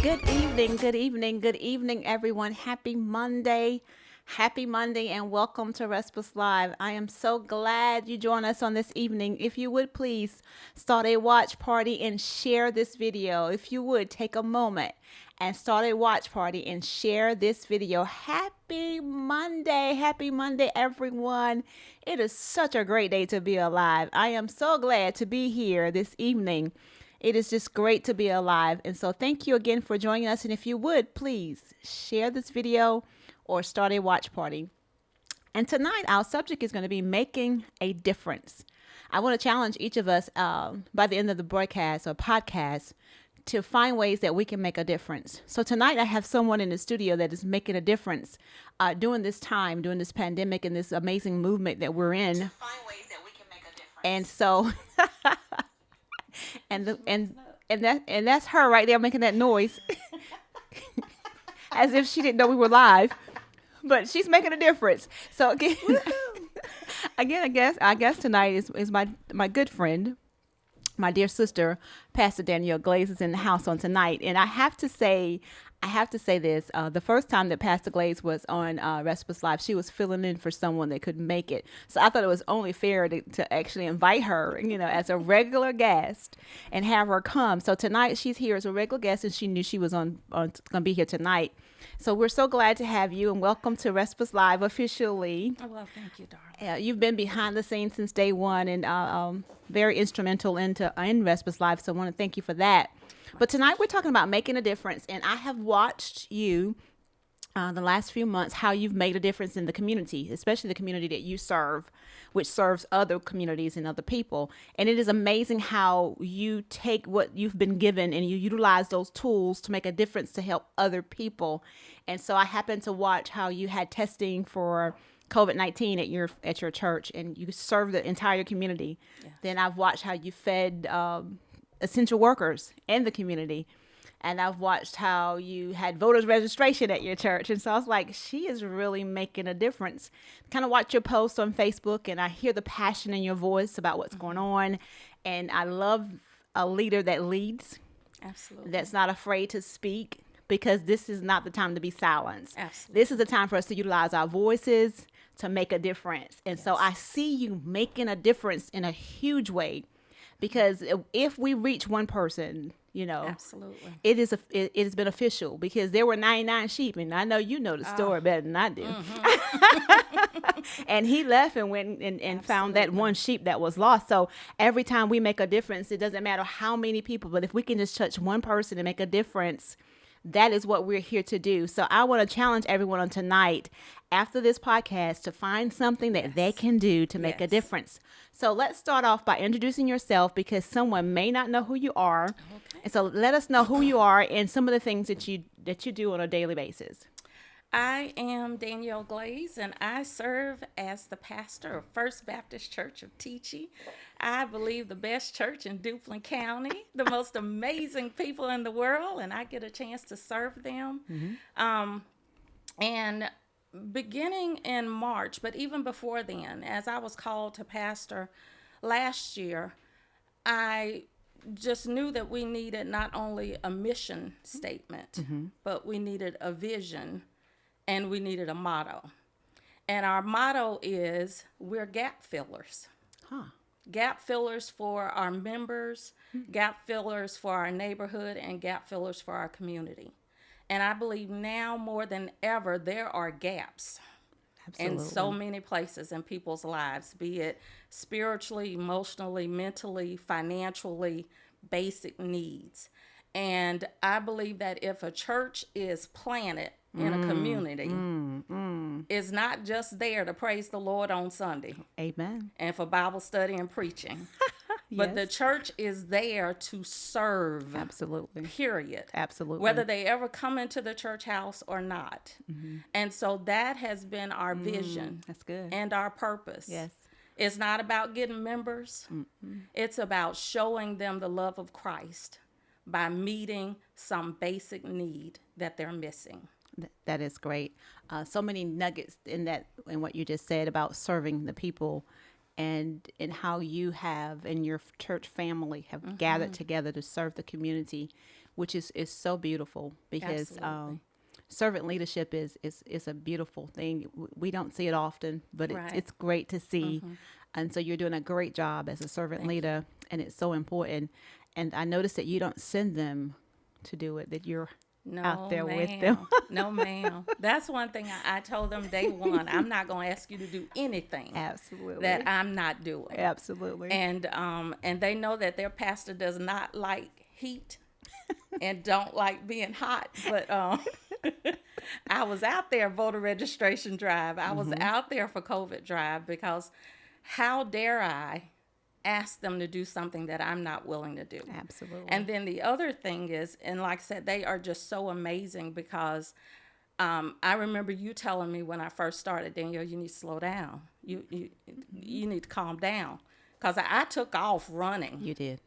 Good evening, good evening, good evening, everyone. Happy Monday, and welcome to Respus Live. I am so glad you joined us on this evening. If you would please start a watch party and share this video. If you would take a moment and start a watch party and share this video. Happy Monday, everyone. It is such a great day to be alive. I am so glad to be here this evening. It is just great to be alive. And so thank you again for joining us. And if you would, please share this video or start a watch party. And tonight, our subject is going to be making a difference. I want to challenge each of us by the end of the broadcast or podcast to find ways that we can make a difference. So tonight, I have someone in the studio that is making a difference during this time, during this pandemic and this amazing movement that we're in. To find ways that we can make a difference. And so... And that's her right there making that noise as if she didn't know we were live, but she's making a difference. So again, I guess tonight is my good friend, my dear sister, Pastor Danielle Glaze is in the house on tonight. And I have to say this, the first time that Pastor Glaze was on Respus Live, she was filling in for someone that couldn't make it. So I thought it was only fair to actually invite her, as a regular guest and have her come. So tonight she's here as a regular guest, and she knew she was going to be here tonight. So we're so glad to have you, and welcome to Respus Live officially. Oh, well, thank you, darling. You've been behind the scenes since day one, and very instrumental in Respus Live. So I want to thank you for that. But tonight we're talking about making a difference, and I have watched you the last few months, how you've made a difference in the community, especially the community that you serve, which serves other communities and other people. And it is amazing how you take what you've been given and you utilize those tools to make a difference to help other people. And so I happened to watch how you had testing for COVID-19 at your church, and you served the entire community. Yeah. Then I've watched how you fed essential workers in the community. And I've watched how you had voters registration at your church. And so I was like, she is really making a difference. Kind of watch your posts on Facebook, and I hear the passion in your voice about what's going on. And I love a leader that leads. Absolutely. That's not afraid to speak, because this is not the time to be silenced. Absolutely. This is the time for us to utilize our voices to make a difference. And Yes. so I see you making a difference in a huge way, because if we reach one person, Absolutely. it is beneficial, because there were 99 sheep, and I know you know the story better than I do. Mm-hmm. And he left and went and found that one sheep that was lost. So every time we make a difference, it doesn't matter how many people, but if we can just touch one person and make a difference, that is what we're here to do. So I want to challenge everyone on tonight, after this podcast, to find something that they can do to make a difference. So let's start off by introducing yourself, because someone may not know who you are. Okay. And so let us know who you are and some of the things that you do on a daily basis. I am Danielle Glaze, and I serve as the pastor of First Baptist Church of Teachie. I believe the best church in Duplin County, the most amazing people in the world, and I get a chance to serve them. Mm-hmm. And beginning in March, but even before then, as I was called to pastor last year, I just knew that we needed not only a mission statement, mm-hmm. but we needed a vision, and we needed a motto. And our motto is, we're gap fillers. Huh. Gap fillers for our members, gap fillers for our neighborhood, and gap fillers for our community. And I believe now more than ever, there are gaps. Absolutely. In so many places in people's lives, be it spiritually, emotionally, mentally, financially, basic needs. And I believe that if a church is planted in a community, is not just there to praise the Lord on Sunday. Amen. And for Bible study and preaching. But yes. The church is there to serve. Absolutely. Period. Absolutely. Whether they ever come into the church house or not. Mm-hmm. And so that has been our vision. That's good. And our purpose. Yes. It's not about getting members. Mm-hmm. It's about showing them the love of Christ by meeting some basic need that they're missing. That is great. So many nuggets in what you just said about serving the people, and how you have and your church family have gathered together to serve the community which is so beautiful because Absolutely. servant leadership is a beautiful thing. We don't see it often, but Right. it's great to see. And so you're doing a great job as a servant Thank you. leader, and it's so important. And I noticed that you don't send them to do it; that you're out No, there with them. ma'am. No, ma'am. That's one thing I told them day one. I'm not going to ask you to do anything Absolutely, that I'm not doing. absolutely. And they know that their pastor does not like heat and don't like being hot. But I was out there voter registration drive. I was out there for COVID drive because how dare I ask them to do something that I'm not willing to do? Absolutely. And then the other thing is, and like I said, they are just so amazing because I remember you telling me when I first started, Danielle, you need to slow down. You need to calm down because I took off running You did.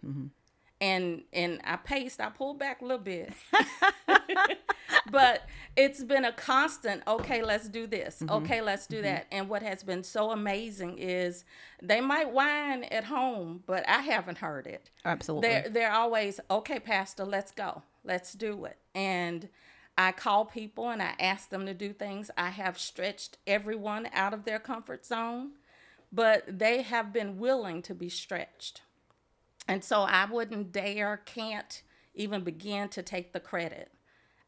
and I paced. I pulled back a little bit, but it's been a constant. Okay, let's do this. Okay, let's do that. And what has been so amazing is they might whine at home, but I haven't heard it. Absolutely. They're always okay, Pastor. Let's go. Let's do it. And I call people and I ask them to do things. I have stretched everyone out of their comfort zone, but they have been willing to be stretched. And so I wouldn't dare, can't even begin to take the credit.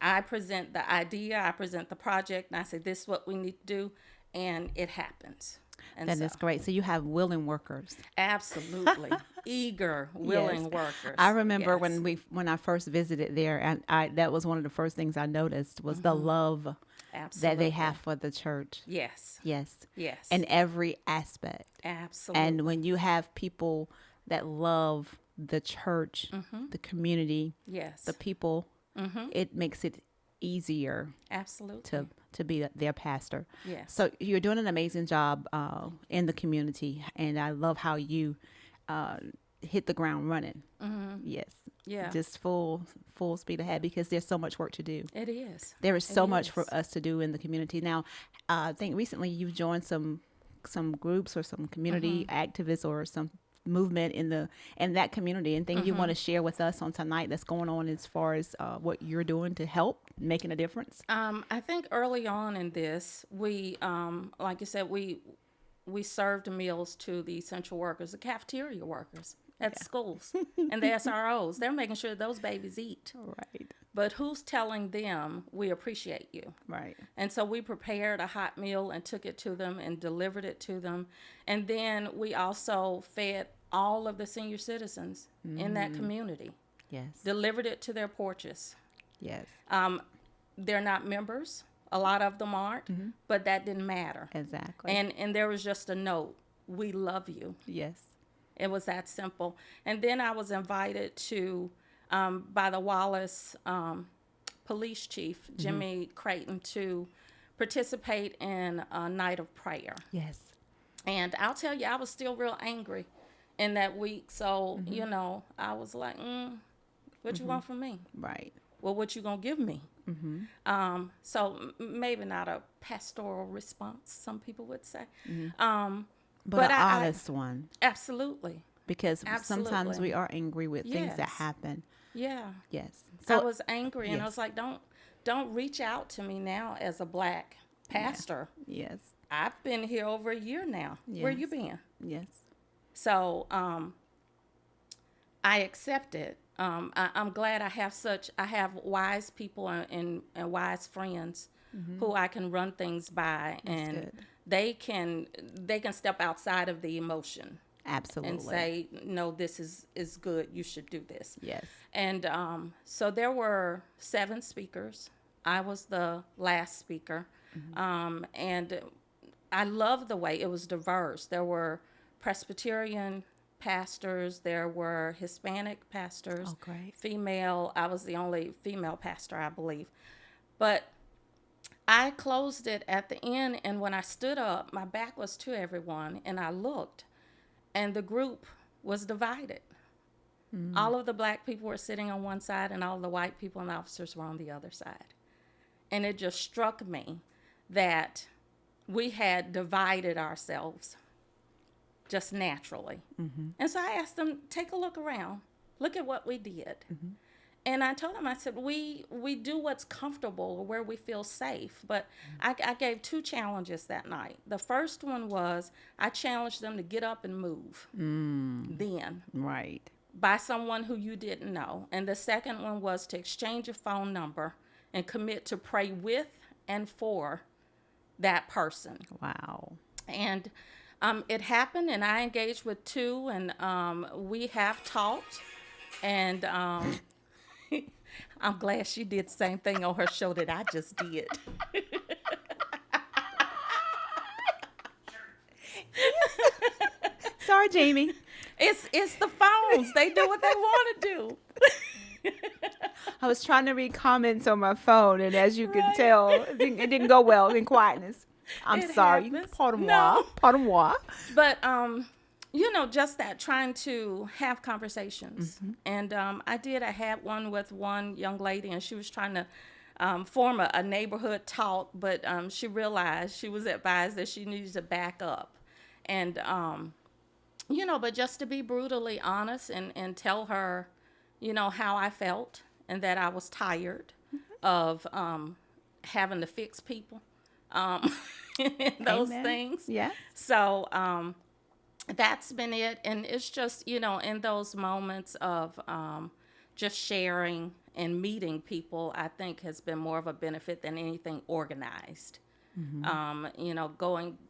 I present the idea, I present the project, and I say, this is what we need to do, and it happens. And That so, is great. So you have willing workers. absolutely. Eager, willing Yes. workers. I remember Yes. when I first visited there, and I that was one of the first things I noticed was the love Absolutely. that they have for the church. Yes. Yes, Yes. in every aspect. Absolutely. And when you have people that love the church, the community, yes. the people, it makes it easier Absolutely. to be their pastor. Yes. So you're doing an amazing job in the community, and I love how you hit the ground running. Yes. Yeah. Just full speed ahead because there's so much work to do. It is. There is so It much is. for us to do in the community. Now, I think recently you've joined some groups or some community activists or some movement in that community, and things you want to share with us on tonight that's going on as far as what you're doing to help making a difference. I think early on in this, we, like you said, we served meals to the essential workers, the cafeteria workers at schools, and the SROs. They're making sure those babies eat. Right. But who's telling them we appreciate you? Right. And so we prepared a hot meal and took it to them and delivered it to them. And then we also fed all of the senior citizens in that community, Yes. delivered it to their porches. Yes. They're not members. A lot of them aren't, but that didn't matter. Exactly. And there was just a note, we love you. yes. It was that simple. And then I was invited to, by the Wallace police chief, Jimmy Creighton, to participate in a night of prayer. Yes. And I'll tell you, I was still real angry in that week. So, I was like, what you want from me? Right. Well, what you gonna give me? So maybe not a pastoral response, some people would say. But an I- honest one, Absolutely. because sometimes Absolutely. we are angry with things that Yes. happen. Yeah. Yes. I was angry, and I yes. was like, don't reach out to me now as a black pastor. Yes. I've been here over a year now. Where you Yes. been? Yes. So I accept it. I'm glad I have wise people and wise friends who I can run things by, and good. they can step outside of the emotion Absolutely. and say, no, this is good. You should do this. yes. And so there were 7 speakers. I was the last speaker. And I love the way it was diverse. There were Presbyterian pastors, there were Hispanic pastors, Oh, great. female. I was the only female pastor, I believe. But I closed it at the end, and when I stood up, my back was to everyone, and I looked, and the group was divided. All of the black people were sitting on one side, and all of the white people and officers were on the other side. And it just struck me that we had divided ourselves just naturally. And so I asked them, take a look around. Look at what we did. and I told him, I said, we do what's comfortable or where we feel safe. But I gave 2 challenges that night. The first one was I challenged them to get up and move. Then Right. by someone who you didn't know. And the second one was to exchange a phone number and commit to pray with and for that person. Wow. And it happened, and I engaged with 2, and we have talked. And I'm glad she did the same thing on her show that I just did. Sorry, Jamie. It's the phones. They do what they want to do. I was trying to read comments on my phone, and as you can Right. tell, it didn't go well in quietness. I'm It sorry. happens. Pardon moi. No. Pardon moi. But just that, trying to have conversations. And I had one with one young lady, and she was trying to form a neighborhood talk, but she realized, she was advised that she needed to back up. And but just to be brutally honest and tell her, how I felt, and that I was tired of having to fix people, and those Amen. things. Yeah. So that's been it. And it's just, in those moments of just sharing and meeting people, I think has been more of a benefit than anything organized.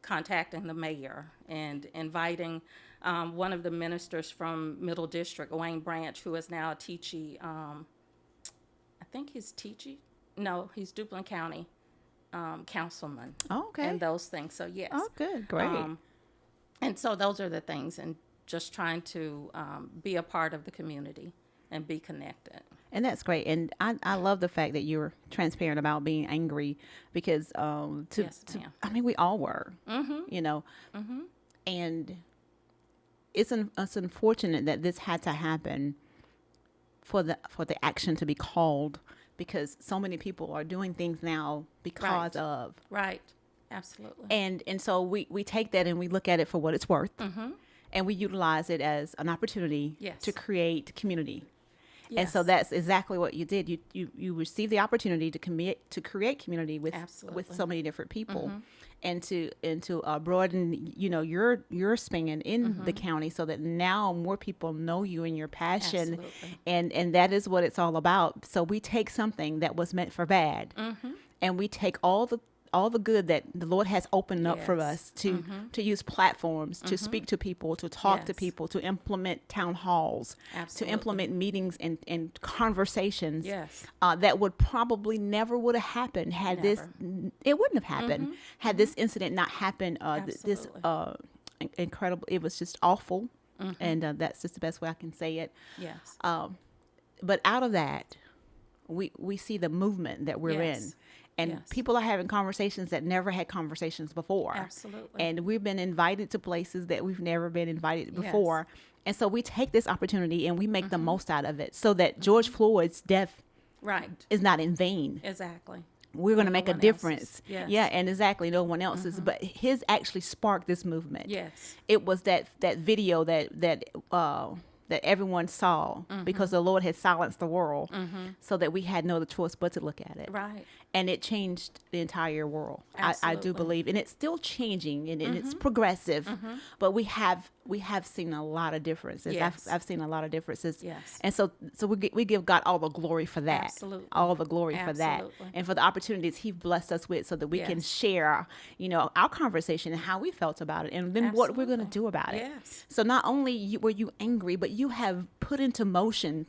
Contacting the mayor and inviting one of the ministers from Middle District, Wayne Branch, who is now a Teachie, I think he's Teachie. No, he's Duplin County councilman. Oh, okay. And those things. So, yes. Oh, good. Great. And so those are the things, and just trying to be a part of the community and be connected. And that's great. And I love the fact that you're transparent about being angry, because Yes, ma'am. I mean, we all were, and it's unfortunate that this had to happen for the action to be called, because so many people are doing things now because Right. of. Right. Absolutely. And so we take that and we look at it for what it's worth, and we utilize it as an opportunity Yes. to create community. And so Yes. that's exactly what you did. You received the opportunity to create community with Absolutely. so many different people, and to broaden your span in the county, so that now more people know you and your passion, Absolutely. and that is what it's all about. So we take something that was meant for bad, and we take all the good that the Lord has opened up for Yes. us to use platforms, to speak to people, to talk to Yes. people, to implement town halls, Absolutely. to implement meetings and conversations Yes. that would probably never would have happened had it wouldn't have happened had this incident not happened. This incredible, it was just awful, and that's just the best way I can say it. Yes. But out of that, we see the movement that we're Yes. in. And Yes. people are having conversations that never had conversations before. Absolutely. And we've been invited to places that we've never been invited Yes. before. And so we take this opportunity and we make the most out of it, so that George Floyd's death Right. is not in vain. Exactly. We're going to No make a one difference. else's. Yes. Yeah, and exactly, no one else's. But his actually sparked this movement. Yes. It was that video that everyone saw, because the Lord had silenced the world, so that we had no other choice but to look at it. Right. And it changed the entire world. I do Absolutely. believe, and it's still changing, and it's progressive, but we have seen a lot of differences. Yes. I've seen a lot of differences. Yes. And so we give God all the glory for that. Absolutely. All the glory for that, Absolutely. and for the opportunities He blessed us with, so that we can Yes. share, our conversation and how we felt about it, and then what we're going to Absolutely. do about it. Yes. So not only were you angry, but you have put into motion,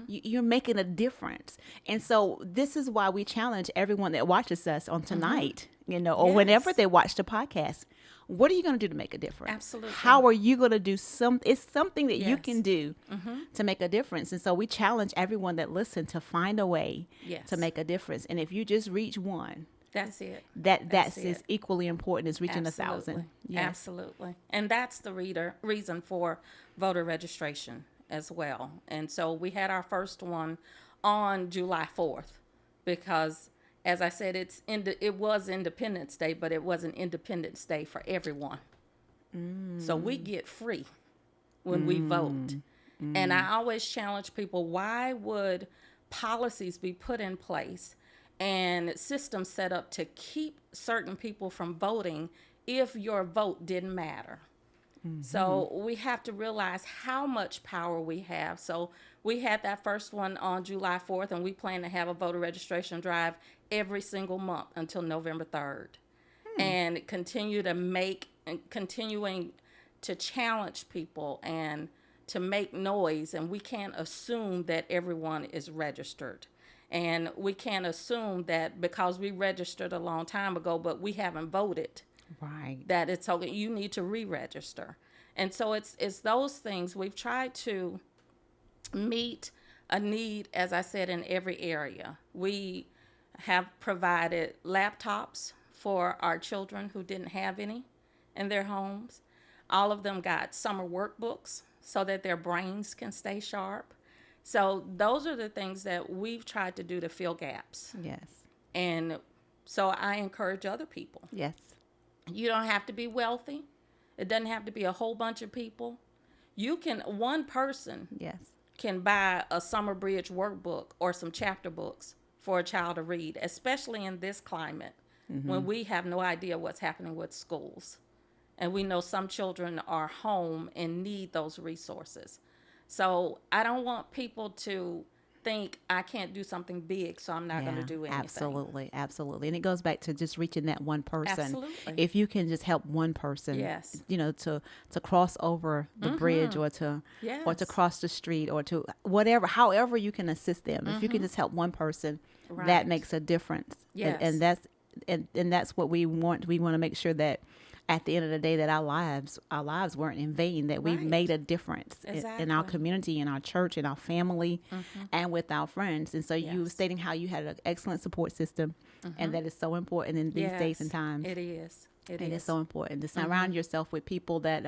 you're making a difference. And so this is why we challenge everyone that watches us on tonight, or whenever Yes. they watch the podcast. What are you going to do to make a difference? Absolutely. How are you going to do it's something that you Yes. can do to make a difference. And so we challenge everyone that listens to find a way Yes. to make a difference. And if you just reach one, That's it. that's it. as equally important as reaching Absolutely. 1,000. Yes. Absolutely. And that's the reason for voter registration as well. And so we had our first one on July 4th, because, as I said, it was Independence Day, but it wasn't Independence Day for everyone. So we get free when we vote. And I always challenge people, why would policies be put in place and systems set up to keep certain people from voting if your vote didn't matter. So we have to realize how much power we have. So we had that first one on July 4th, and we plan to have a voter registration drive every single month until November 3rd. And continue to make and continuing to challenge people and to make noise. And we can't assume that everyone is registered. And we can't assume that because we registered a long time ago, but we haven't voted, Right. that it's okay. You need to re-register. And so it's those things. We've tried to meet a need, as I said, in every area. We have provided laptops for our children who didn't have any in their homes. All of them got summer workbooks so that their brains can stay sharp. So those are the things that we've tried to do to fill gaps. Yes. And so I encourage other people. Yes. You don't have to be wealthy. It doesn't have to be a whole bunch of people. One person Yes. can buy a summer bridge workbook or some chapter books for a child to read, especially in this climate when we have no idea what's happening with schools. And we know some children are home and need those resources. So I don't want people to think I can't do something big, so I'm not going to do anything. Absolutely, absolutely. And it goes back to just reaching that one person. Absolutely. If you can just help one person, Yes. to cross over the bridge or to Yes. cross the street or to whatever, however you can assist them. If you can just help one person, that Right. makes a difference. Yes. And that's what we want. We want to make sure that at the end of the day that our lives weren't in vain, that we Right. made a difference in our Exactly. community, in our church, in our family, and with our friends. And so you were Yes. stating how you had an excellent support system, and that is so important in these days and times. It is. It It is. is so important to surround yourself with people that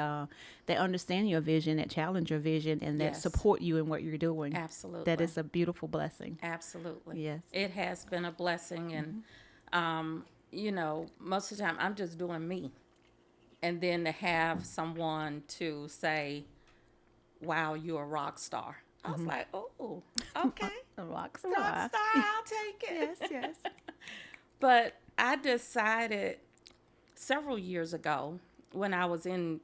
understand your vision, that challenge your vision, and that Yes. support you in what you're doing. Absolutely. That is a beautiful blessing. Absolutely. Yes. It has been a blessing. And, most of the time I'm just doing me. And then to have someone to say, wow, you're a rock star. I was like, oh, okay. A rock star. Rock star, I'll take it. Yes, yes. But I decided several years ago when I was in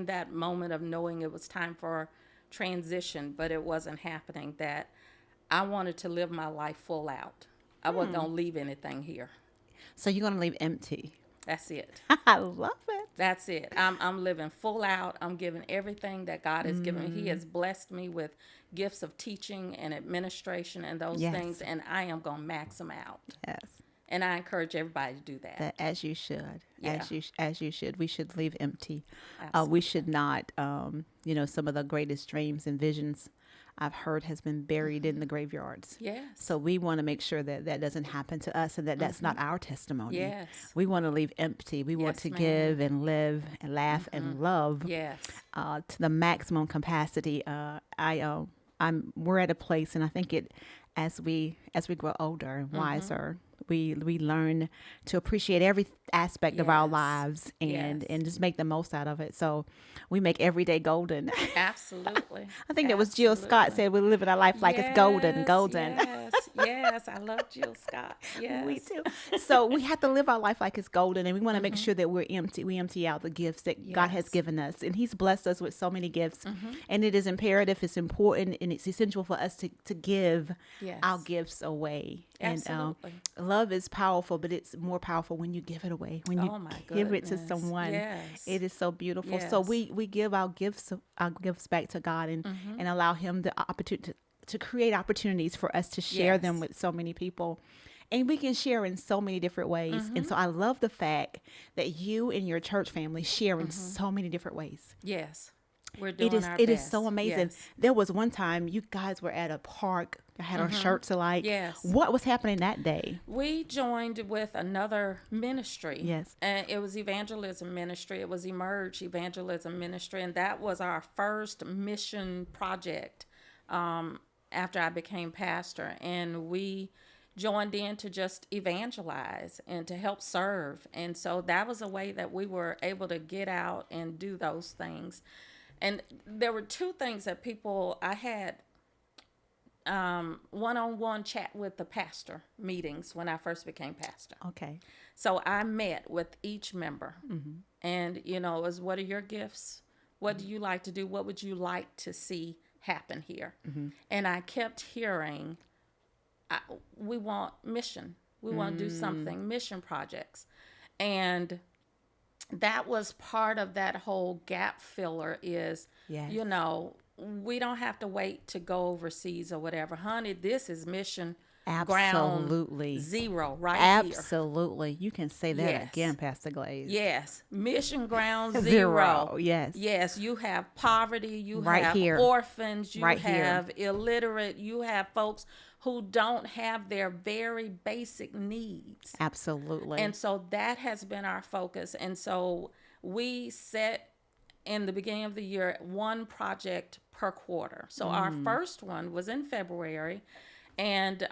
that moment of knowing it was time for transition, but it wasn't happening, that I wanted to live my life full out. I wasn't going to leave anything here. So you're going to leave empty. That's it. I love it. That's it. I'm living full out. I'm giving everything that God has given me. He has blessed me with gifts of teaching and administration and those Yes. things, and I am going to max them out. Yes. And I encourage everybody to do that. That as you should. Yeah. As you should. We should leave empty. We Absolutely. should not some of the greatest dreams and visions I've heard has been buried in the graveyards. Yes. So we want to make sure that that doesn't happen to us and that that's not our testimony. Yes. We want to leave empty. We want Yes, to ma'am. give and live and laugh and love Yes. to the maximum capacity. We're at a place, and I think as we grow older and wiser, we learn to appreciate every aspect of our Yes. lives and Yes. and just make the most out of it. So we make every day golden. Absolutely. I think that was Jill Scott said we're living our life like it's golden, Yes, golden. Yes. I love Jill Scott. Yes. We too. So we have to live our life like it's golden, and we want to make sure that we're empty. We empty out the gifts that God has Yes. given us, and He's blessed us with so many gifts. And it is imperative, it's important, and it's essential for us to give Yes. our gifts away. Absolutely. And love is powerful, but it's more powerful when you give it away. When you Oh, my give it to goodness. someone, Yes. it is so beautiful. So Yes. we give our gifts back to God and allow Him the opportunity to create opportunities for us to share them Yes. with so many people. And we can share in so many different ways. And so I love the fact that you and your church family share in so many different ways. Yes. We're doing our It is best. so amazing. Yes. There was one time you guys were at a park, had our shirts alike. Yes. What was happening that day? We joined with another ministry. Yes. And it was evangelism ministry. It was Emerge Evangelism Ministry. And that was our first mission project after I became pastor. And we joined in to just evangelize and to help serve. And so that was a way that we were able to get out and do those things. And there were two things that I had one-on-one chat with the pastor meetings when I first became pastor. Okay. So I met with each member, and it was, what are your gifts? What do you like to do? What would you like to see happen here? And I kept hearing, we want mission. We want to do something, mission projects. And that was part of that whole gap filler is, Yes. we don't have to wait to go overseas or whatever. Honey, this is mission Absolutely. ground zero right here. Absolutely. You can say that Yes. again, Pastor Glaze. Yes, mission ground zero. Zero, yes. Yes, you have poverty, you Right have here. orphans, you Right here. have illiterate, you have folks who don't have their very basic needs. Absolutely. And so that has been our focus. And so we set in the beginning of the year one project per quarter. So our first one was in February, and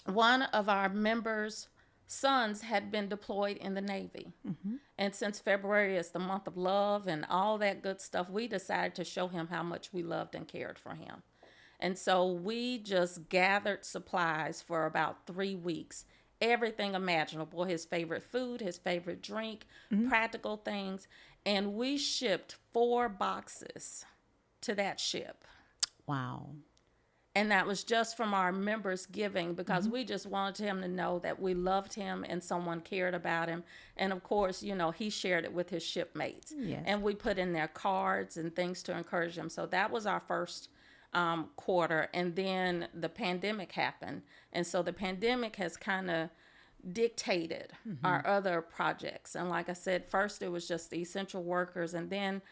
one of our members' sons had been deployed in the Navy. And since February is the month of love and all that good stuff, we decided to show him how much we loved and cared for him. And so we just gathered supplies for about 3 weeks, everything imaginable, his favorite food, his favorite drink, practical things. And we shipped 4 boxes to that ship. Wow. And that was just from our members giving, because we just wanted him to know that we loved him and someone cared about him. And of course, he shared it with his shipmates. Yes. And we put in their cards and things to encourage them. So that was our first quarter. And then the pandemic happened. And so the pandemic has kind of dictated our other projects. And like I said, first it was just the essential workers. And then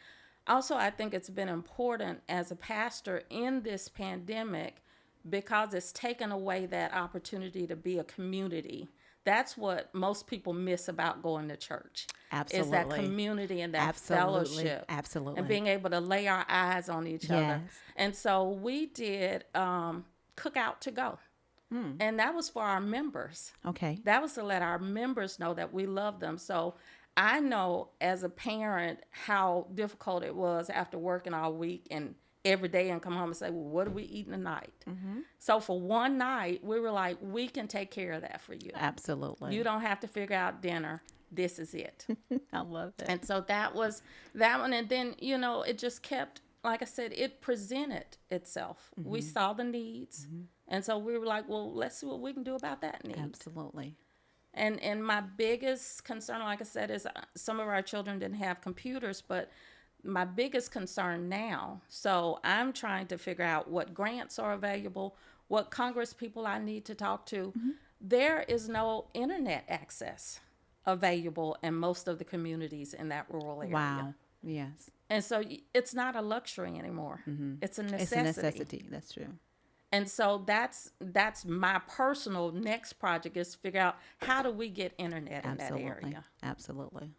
also, I think it's been important as a pastor in this pandemic, because it's taken away that opportunity to be a community. That's what most people miss about going to church. Absolutely. Is that community and that fellowship. Absolutely. And being able to lay our eyes on each other. Yes. And so we did Cookout to Go. And that was for our members. Okay. That was to let our members know that we love them. So I know as a parent how difficult it was after working all week and every day and come home and say, well, what are we eating tonight? So for one night, we were like, we can take care of that for you. Absolutely. You don't have to figure out dinner. This is it. I love it. And so that was that one. And then, it just kept, like I said, it presented itself. We saw the needs. And so we were like, well, let's see what we can do about that need. Absolutely. And my biggest concern, like I said, is some of our children didn't have computers, but my biggest concern now, so I'm trying to figure out what grants are available, what Congress people I need to talk to. There is no internet access available in most of the communities in that rural area. Wow. Yes. And so it's not a luxury anymore. It's a necessity. It's a necessity. That's true. And so that's my personal next project, is to figure out how do we get internet in that area. Absolutely.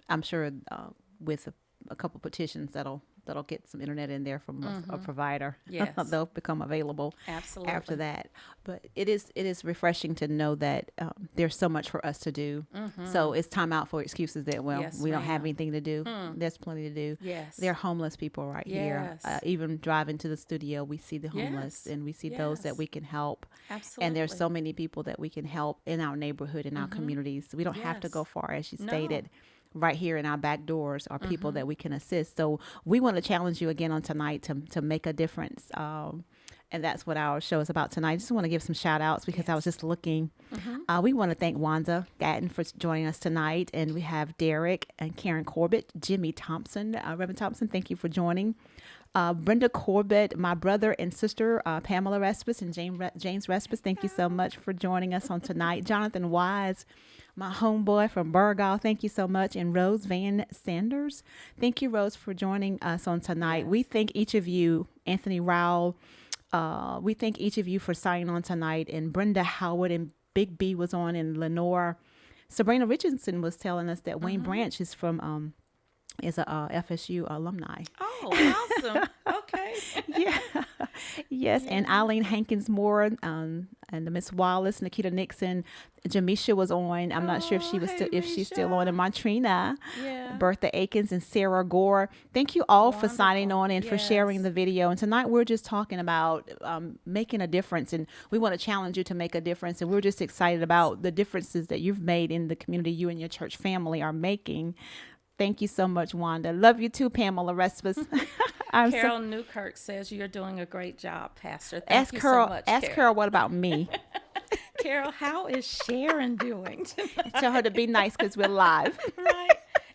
I'm sure with a couple petitions that'll get some internet in there from a provider. Yes. They'll become available Absolutely. after that. But it is refreshing to know that there's so much for us to do. So it's time out for excuses that, well, Yes, we don't have ma'am. anything to do. There's plenty to do. Yes. There are homeless people right here. Yes. Even driving to the studio, we see the homeless Yes. and we see those that Yes. we can help. Absolutely. And there's so many people that we can help in our neighborhood, in our communities. We don't have to Yes. go far, as you No. stated. Right here in our back doors are people that we can assist. So we want to challenge you again on tonight to make a difference. And that's what our show is about tonight. I just want to give some shout outs because I was just looking. We want to thank Wanda Gatton for joining us tonight. And we have Derek and Karen Corbett, Jimmy Thompson, Reverend Thompson, thank you for joining. Brenda Corbett, my brother and sister, Pamela Respus and James Respus, thank you so much for joining us on tonight. Jonathan Wise, my homeboy from Burgal, thank you so much. And Rose Van Sanders, thank you, Rose, for joining us on tonight. Yes. We thank each of you, Anthony Rowell, we thank each of you for signing on tonight. And Brenda Howard and Big B was on, and Lenore. Sabrina Richardson was telling us that Wayne Branch is from is a FSU alumni. Oh, awesome. Okay. Yeah. Yes. And Yeah. Eileen Hankins Moore, and the Miss Wallace, Nikita Nixon, Jamisha was on. I'm not sure if she Oh, was hey, still, if she's still on. And Misha. Montrina, Yeah. Bertha Akins, and Sarah Gore. Thank you all for signing Wonderful. on and for sharing Yes. the video. And tonight we're just talking about making a difference. And we want to challenge you to make a difference. And we're just excited about the differences that you've made in the community you and your church family are making. Thank you so much, Wanda. Love you too, Pamela Respus. I'm so Carol Newkirk says you're doing a great job, Pastor. Thank you so much, Ask Carol. Carol what about me? Carol, how is Sharon doing? Tell her to be nice because we're live. Right.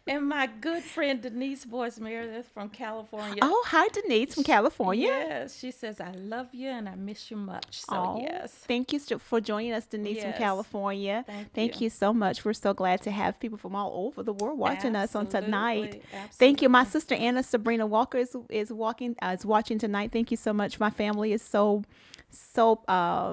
And my good friend Denise Boyce Meredith from California. Oh, hi, Denise from California. Yes, she says, I love you and I miss you much. So, Oh, yes. thank you for joining us, Denise from Yes. California. Thank you. You so much. We're so glad to have people from all over the world watching us on tonight. Absolutely. Thank you. My sister Anna Sabrina Walker is watching tonight. Thank you so much. My family is so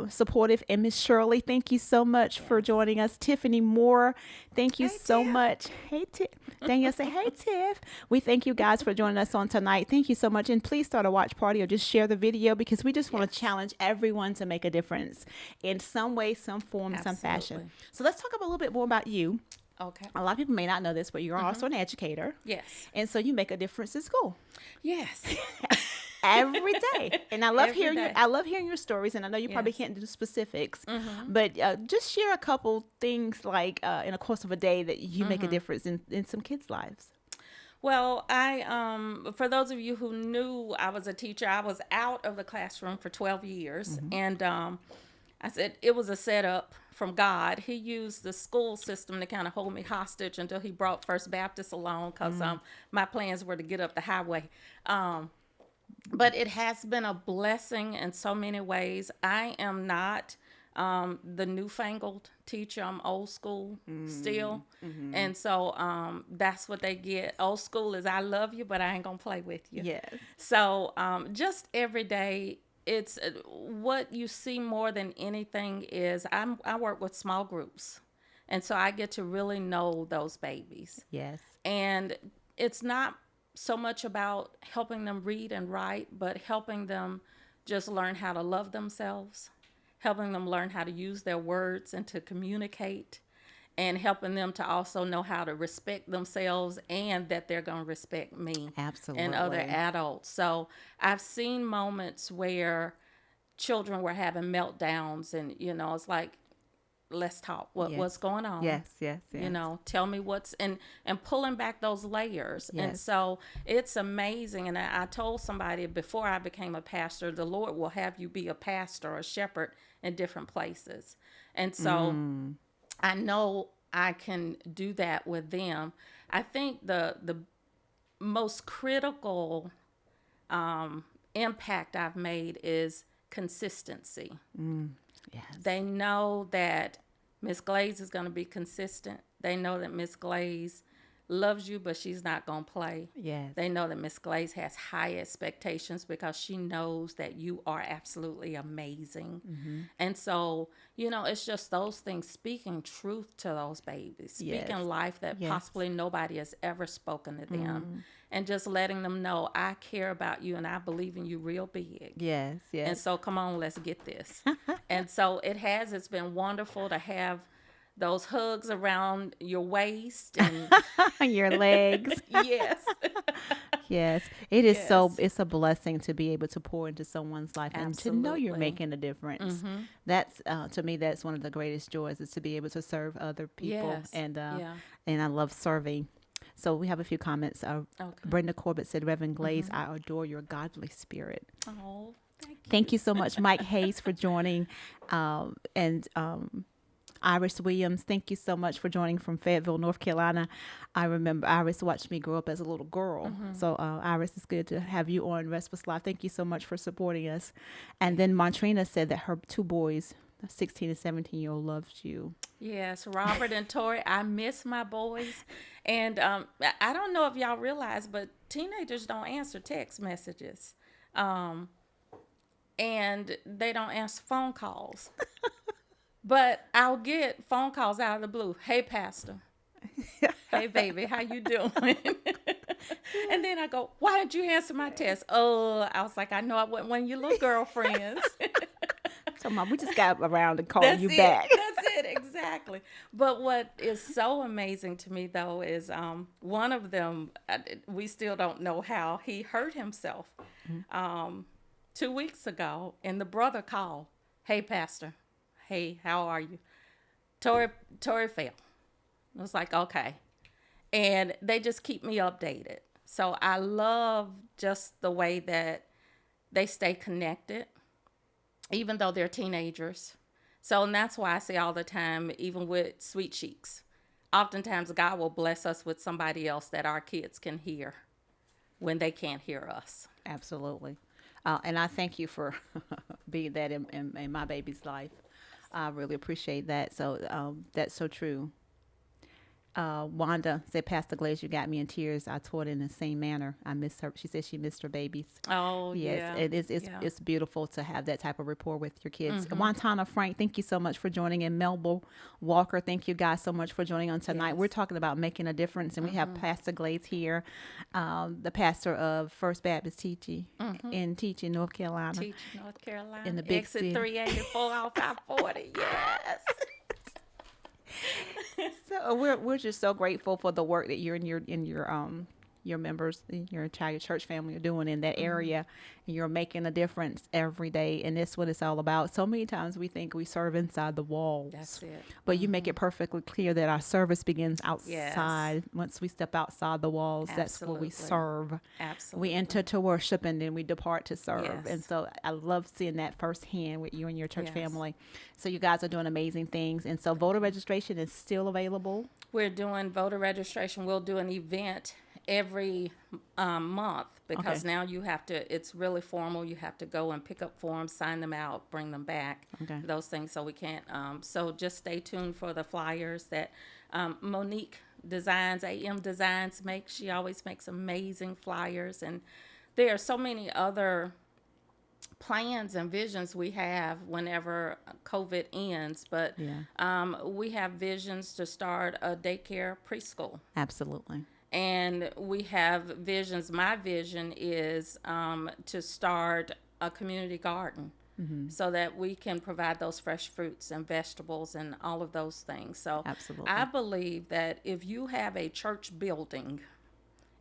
supportive. And Miss Shirley, thank you so much for joining us. Tiffany Moore, thank you Hey, so Tiff. much. Hey, Tiff. Danielle say, hey, Tiff. We thank you guys for joining us on tonight. Thank you so much. And please start a watch party or just share the video because we just want to challenge everyone to make a difference in some way, some form, some fashion. Absolutely. So let's talk a little bit more about you. Okay. A lot of people may not know this, but you're also an educator. Yes. And so you make a difference in school Yes. every day. And I love Every hearing day. I love hearing your stories. And I know you probably Yes. Mm-hmm. can't do specifics, but just share a couple things like in the course of a day that you make Mm-hmm. a difference in some kids' lives. Well, I for those of you who knew I was a teacher, I was out of the classroom for 12 years, and I said it was a setup from God. He used the school system to kind of hold me hostage until he brought First Baptist along because my plans were to get up the highway. But it has been a blessing in so many ways. I am not the newfangled teacher. I'm old school still. And so that's what they get. Old school is I love you, but I ain't going to play with you. Yes. So just every day, it's what you see more than anything is I work with small groups. And so I get to really know those babies. Yes. And it's not so much about helping them read and write, but helping them just learn how to love themselves, helping them learn how to use their words and to communicate, and helping them to also know how to respect themselves and that they're going to respect me and other Absolutely. adults. So I've seen moments where children were having meltdowns and, it's like, let's talk. What's Yes. going on? Yes. Tell me what's and pulling back those layers. And Yes. so it's amazing. And I told somebody before I became a pastor, the Lord will have you be a pastor or a shepherd in different places. And so I know I can do that with them. I think the most critical impact I've made is consistency. Yes. They know that Miss Glaze is going to be consistent. They know that Miss Glaze loves you, but she's not going to play. Yes. They know that Miss Glaze has high expectations because she knows that you are absolutely amazing. And so, it's just those things, speaking truth to those babies, speaking Yes. life that Yes. possibly nobody has ever spoken to them, and just letting them know, I care about you and I believe in you real big. Yes. Yes. And so, come on, let's get this. And so it's been wonderful to have those hugs around your waist. And Your legs. yes, Yes. It is Yes. it's a blessing to be able to pour into someone's life and to know you're Absolutely. making a difference. That's to me that's one of the greatest joys is to be able to serve other people Yes. and Yeah. and I love serving. So we have a few comments. Okay. Brenda Corbett said, Reverend Glaze, I adore your godly spirit. Oh, thank you. Thank you so much, Mike Hayes, for joining. And Iris Williams, thank you so much for joining from Fayetteville, North Carolina. I remember Iris watched me grow up as a little girl. So Iris, it's good to have you on Respus Live. Thank you so much for supporting us. And then Montrina said that her two boys, the 16 and 17-year-old, loves you. Yes, Robert and Tori, I miss my boys. And I don't know if y'all realize, but teenagers don't answer text messages. And they don't answer phone calls. But I'll get phone calls out of the blue. Hey, Pastor. Hey, baby, how you doing? And then I go, why didn't you answer my test? Oh, I was like, I know I wasn't one of your little girlfriends. So, Mom, we just got around to call That's you it. back. That's it. Exactly. But what is so amazing to me, though, is one of them, we still don't know how he hurt himself 2 weeks ago. And the brother called, hey, Pastor. Hey, how are you? Tori fell. I was like, okay. And they just keep me updated. So I love just the way that they stay connected, even though they're teenagers. So, and that's why I say all the time, even with Sweet Cheeks, oftentimes God will bless us with somebody else that our kids can hear when they can't hear us. Absolutely. And I thank you for being that in my baby's life. I really appreciate that. So that's so true. Wanda said, Pastor Glaze, you got me in tears. I taught in the same manner. I miss her. She said she missed her babies. Oh, Yes, yeah. it is. It's beautiful to have that type of rapport with your kids. Wantana Frank, thank you so much for joining. And Melba Walker, thank you guys so much for joining on tonight. Yes. We're talking about making a difference, and we have Pastor Glaze here, the pastor of First Baptist Teaching in Teaching, North Carolina. Teaching, North Carolina. In the big Exit city. 384 off I-40. Yes. So we're just so grateful for the work that you and your members, your entire church family are doing in that area. And you're making a difference every day, and that's what it's all about. So many times we think we serve inside the walls. That's it. But you make it perfectly clear that our service begins outside. Yes. Once we step outside the walls, that's where we Absolutely. serve. Absolutely. We enter to worship, and then we depart to serve. Yes. And so I love seeing that firsthand with you and your church Yes. family. So you guys are doing amazing things. And so voter registration is still available. We're doing voter registration. We'll do an event every month because Okay. now you have to, it's really formal. You have to go and pick up forms, sign them out, bring them back, Okay. those things. So we can't, so just stay tuned for the flyers that Monique Designs, AM Designs makes. She always makes amazing flyers. And there are so many other plans and visions we have whenever COVID ends, but Yeah. we have visions to start a daycare preschool. Absolutely. And we have visions. My vision is to start a community garden so that we can provide those fresh fruits and vegetables and all of those things. So Absolutely. I believe that if you have a church building,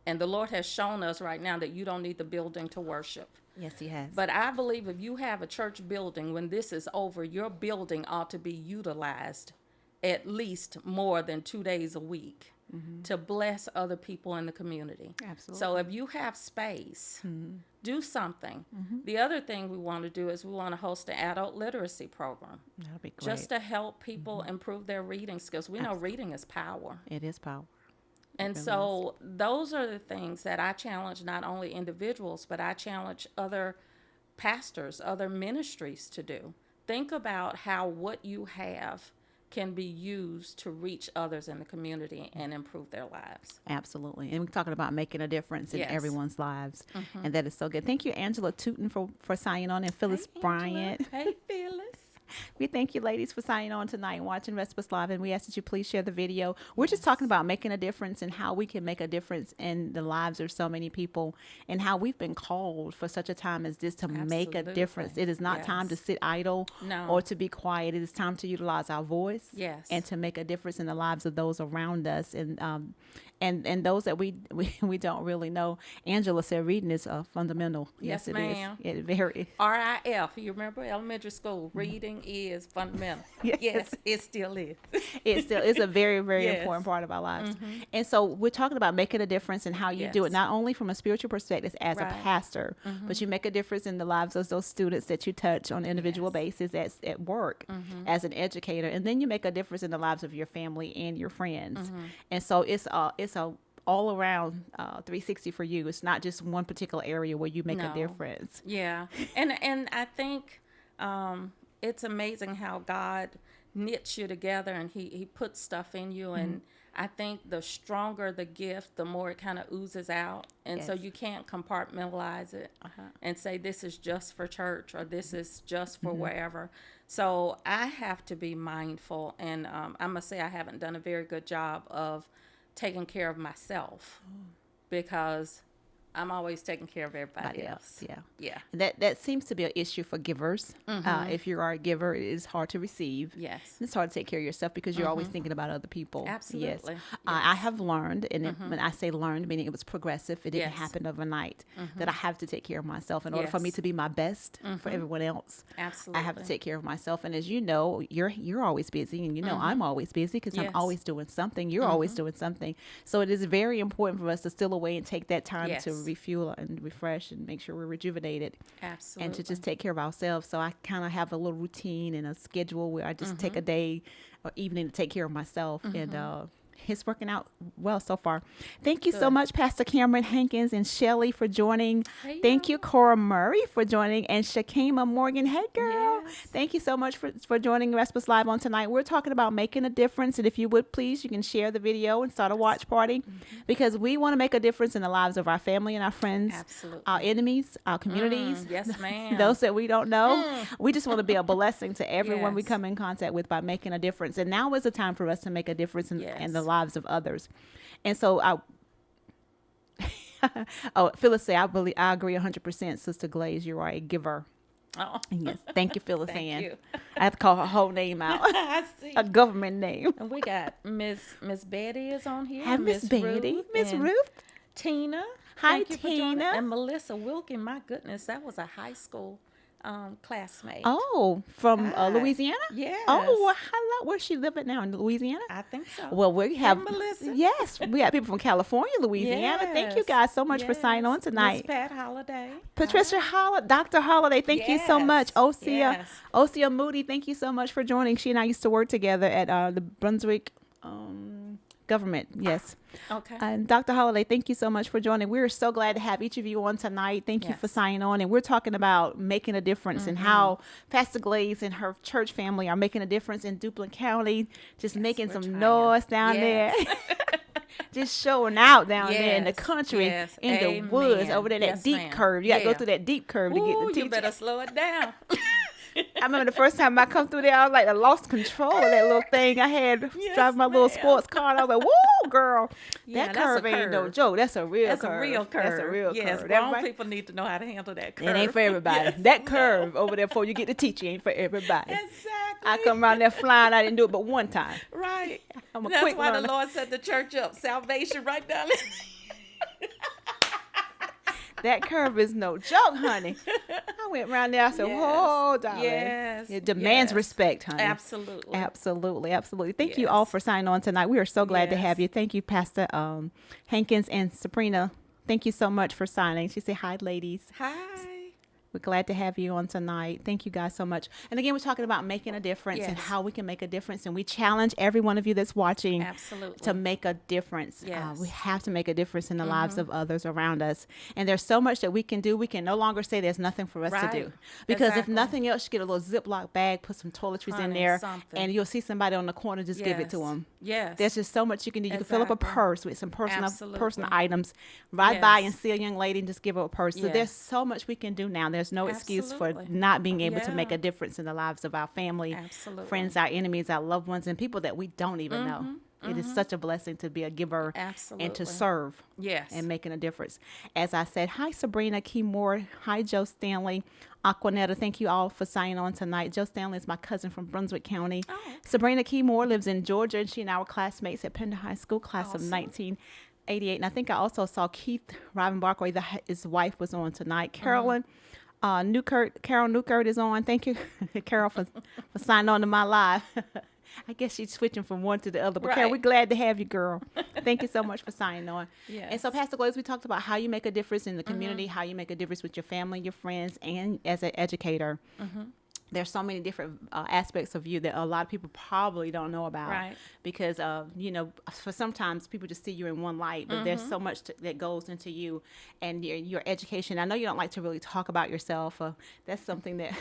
and the Lord has shown us right now that you don't need the building to worship. Yes, he has. But I believe if you have a church building, when this is over, your building ought to be utilized at least more than 2 days a week to bless other people in the community. Absolutely. So if you have space, do something. The other thing we want to do is we want to host an adult literacy program That'll be great. just to help people improve their reading skills. We know reading is power. It is power. And really so those are the things that I challenge not only individuals, but I challenge other pastors, other ministries to do. Think about how what you have can be used to reach others in the community and improve their lives. Absolutely. And we're talking about making a difference in Yes. everyone's lives. And that is so good. Thank you, Angela Tootin, for signing on, and Phyllis Hey, Bryant. Angela. Hey, Phyllis. We thank you, ladies, for signing on tonight and watching Respus Live, and we ask that you please share the video. We're just talking about making a difference and how we can make a difference in the lives of so many people, and how we've been called for such a time as this to make a Absolutely. difference. It is not time to Yes. sit idle No. or to be quiet. It is time to utilize our voice Yes. and to make a difference in the lives of those around us, and those that we don't really know. Angela said reading is fundamental. Yes, it ma'am. is. It very. RIF, you remember elementary school, reading is fundamental. Yes. Yes, it still is. It's a very, very Yes. important part of our lives. And so we're talking about making a difference in how you do it, Yes. not only from a spiritual perspective as a Right. pastor, but you make a difference in the lives of those students that you touch on an individual Yes. basis at work as an educator. And then you make a difference in the lives of your family and your friends. And so it's a all around 360 for you. It's not just one particular area where you make a No. difference. Yeah, and I think it's amazing how God knits you together and he puts stuff in you, and I think the stronger the gift, the more it kind of oozes out, and so Yes. you can't compartmentalize it and say this is just for church or this is just for wherever. So I have to be mindful, and I must say I haven't done a very good job of taking care of myself. because I'm always taking care of everybody Somebody else. Yeah. Yeah. That seems to be an issue for givers. If you are a giver, it is hard to receive. Yes. It's hard to take care of yourself because you're always thinking about other people. Absolutely. Yes. Yes. I have learned, and when I say learned, meaning it was progressive, it didn't Yes. happen overnight, that I have to take care of myself in order for me Yes. to be my best for everyone else. Absolutely. I have to take care of myself. And as you know, you're always busy, and you know I'm always busy because I'm Yes. always doing something. You're always doing something. So it is very important for us to steal away and take that time to Yes. refuel and refresh and make sure we're rejuvenated Absolutely. and to just take care of ourselves. So I kind of have a little routine and a schedule where I just take a day or evening to take care of myself. And it's working out well so far. Thank you so Good. much, Pastor Cameron Hankins and Shelley, for joining. Hey, Thank y'all. you, Cora Murray, for joining, and Shakima Morgan. Hey, girl. Yes. Thank you so much for joining Respus Live on tonight. We're talking about making a difference. And if you would, please, you can share the video and start a watch party because we want to make a difference in the lives of our family and our friends, Absolutely. our enemies, our communities, Yes, ma'am. those that we don't know. We just want to be a blessing to everyone we Yes. come in contact with by making a difference. And now is the time for us to make a difference in Yes. the lives of others. And so Phyllis say, I agree 100%. Sister Glaze, you are a giver. Oh, Yes. Thank you, Phyllis Thank Ann. you. I have to call her whole name out. I see. A government name. And we got Miss Betty is on here. Hi, Miss Betty. Ruth, Miss and Ruth. Tina. Hi, Thank you for joining. Tina. And Melissa Wilkin. My goodness, that was a high school classmate. Oh, from Hi. Louisiana? Yes. Oh, well, hello. Where's she living now? In Louisiana? I think so. Well, we have Melissa. Yes, we have people from California, Louisiana. Thank you Yes. guys so much for signing on Yes. tonight. Miss Pat Holiday. Patricia Dr. Holiday, thank you so much. Yes. Osia, Yes. Osia Moody, thank you so much for joining. She and I used to work together at the Brunswick government. Yes. Okay. And Dr. Holiday, thank you so much for joining. We're so glad to have each of you on tonight. Thank you Yes. for signing on. And we're talking about making a difference and how Pastor Glaze and her church family are making a difference in Duplin County, just making we're some trying. noise down Yes. there. Just showing out down there in the Yes. country, Yes. in the Amen. woods, over there, that Yes, deep ma'am. curve. You got to go Yeah. through that deep curve to get Ooh, the you teaching. better slow it down. I remember the first time I come through there, I was like, I lost control of that little thing. I had Yes, driving my little ma'am. sports car, and I was like, "Whoa, girl, Yeah, that that's a curve ain't no curve. joke. That's a real That's curve. a real curve. That's a real yes, curve. grown Everybody- people need to know how to handle that curve. It ain't for everybody. Yes. That curve over there before you get to teaching ain't for everybody. Exactly. I come around there flying. I didn't do it but one time. Right. I'm a That's quick why learner. the Lord set the church up. Salvation right down there. That curve is no joke, honey. I went around there. I said, Yes. "Whoa, darling." Yes. It demands Yes. respect, honey. Absolutely. Absolutely, absolutely. Thank you all Yes. for signing on tonight. We are so glad to Yes. have you. Thank you, Pastor Hankins and Sabrina. Thank you so much for signing. She said, "Hi, ladies." Hi. We're glad to have you on tonight. Thank you guys so much. And again, we're talking about making a difference and Yes. how we can make a difference. And we challenge every one of you that's watching Absolutely. to make a difference. Yes. We have to make a difference in the lives of others around us. And there's so much that we can do. We can no longer say there's nothing for us to do. Right. Because Exactly. if nothing else, you get a little Ziploc bag, put some toiletries in Honey, there, something. and you'll see somebody on the corner, just give it to Yes. them. Yes. There's just so much you can do. You can fill up a Exactly. purse with some personal Absolutely. items. Ride by and Yes. see a young lady and just give her a purse. So there's Yes. so much we can do now. There's no excuse for Absolutely. not being able to make Yeah. a difference in the lives of our family, Absolutely. friends, our enemies, our loved ones, and people that we don't even know. It is such a blessing to be a giver and Absolutely. to serve Yes. and making a difference. As I said, hi, Sabrina Key Moore. Hi, Joe Stanley. Aquanetta, thank you all for signing on tonight. Joe Stanley is my cousin from Brunswick County. Oh. Sabrina Key Moore lives in Georgia, and she and I were classmates at Pender High School, class of Awesome. 1988. And I think I also saw Keith Rivenbarkway, his wife, was on tonight. Carolyn Carol Newkirk is on. Thank you, Carol, for signing on to my live. I guess she's switching from one to the other. But Carol, Right. we're glad to have you, girl. Thank you so much for signing on. Yes. And so, Pastor Glaze, we talked about how you make a difference in the community, how you make a difference with your family, your friends, and as an educator. There's so many different aspects of you that a lot of people probably don't know about. Right. Because, for sometimes people just see you in one light, but there's so much that goes into you and your education. I know you don't like to really talk about yourself. That's something that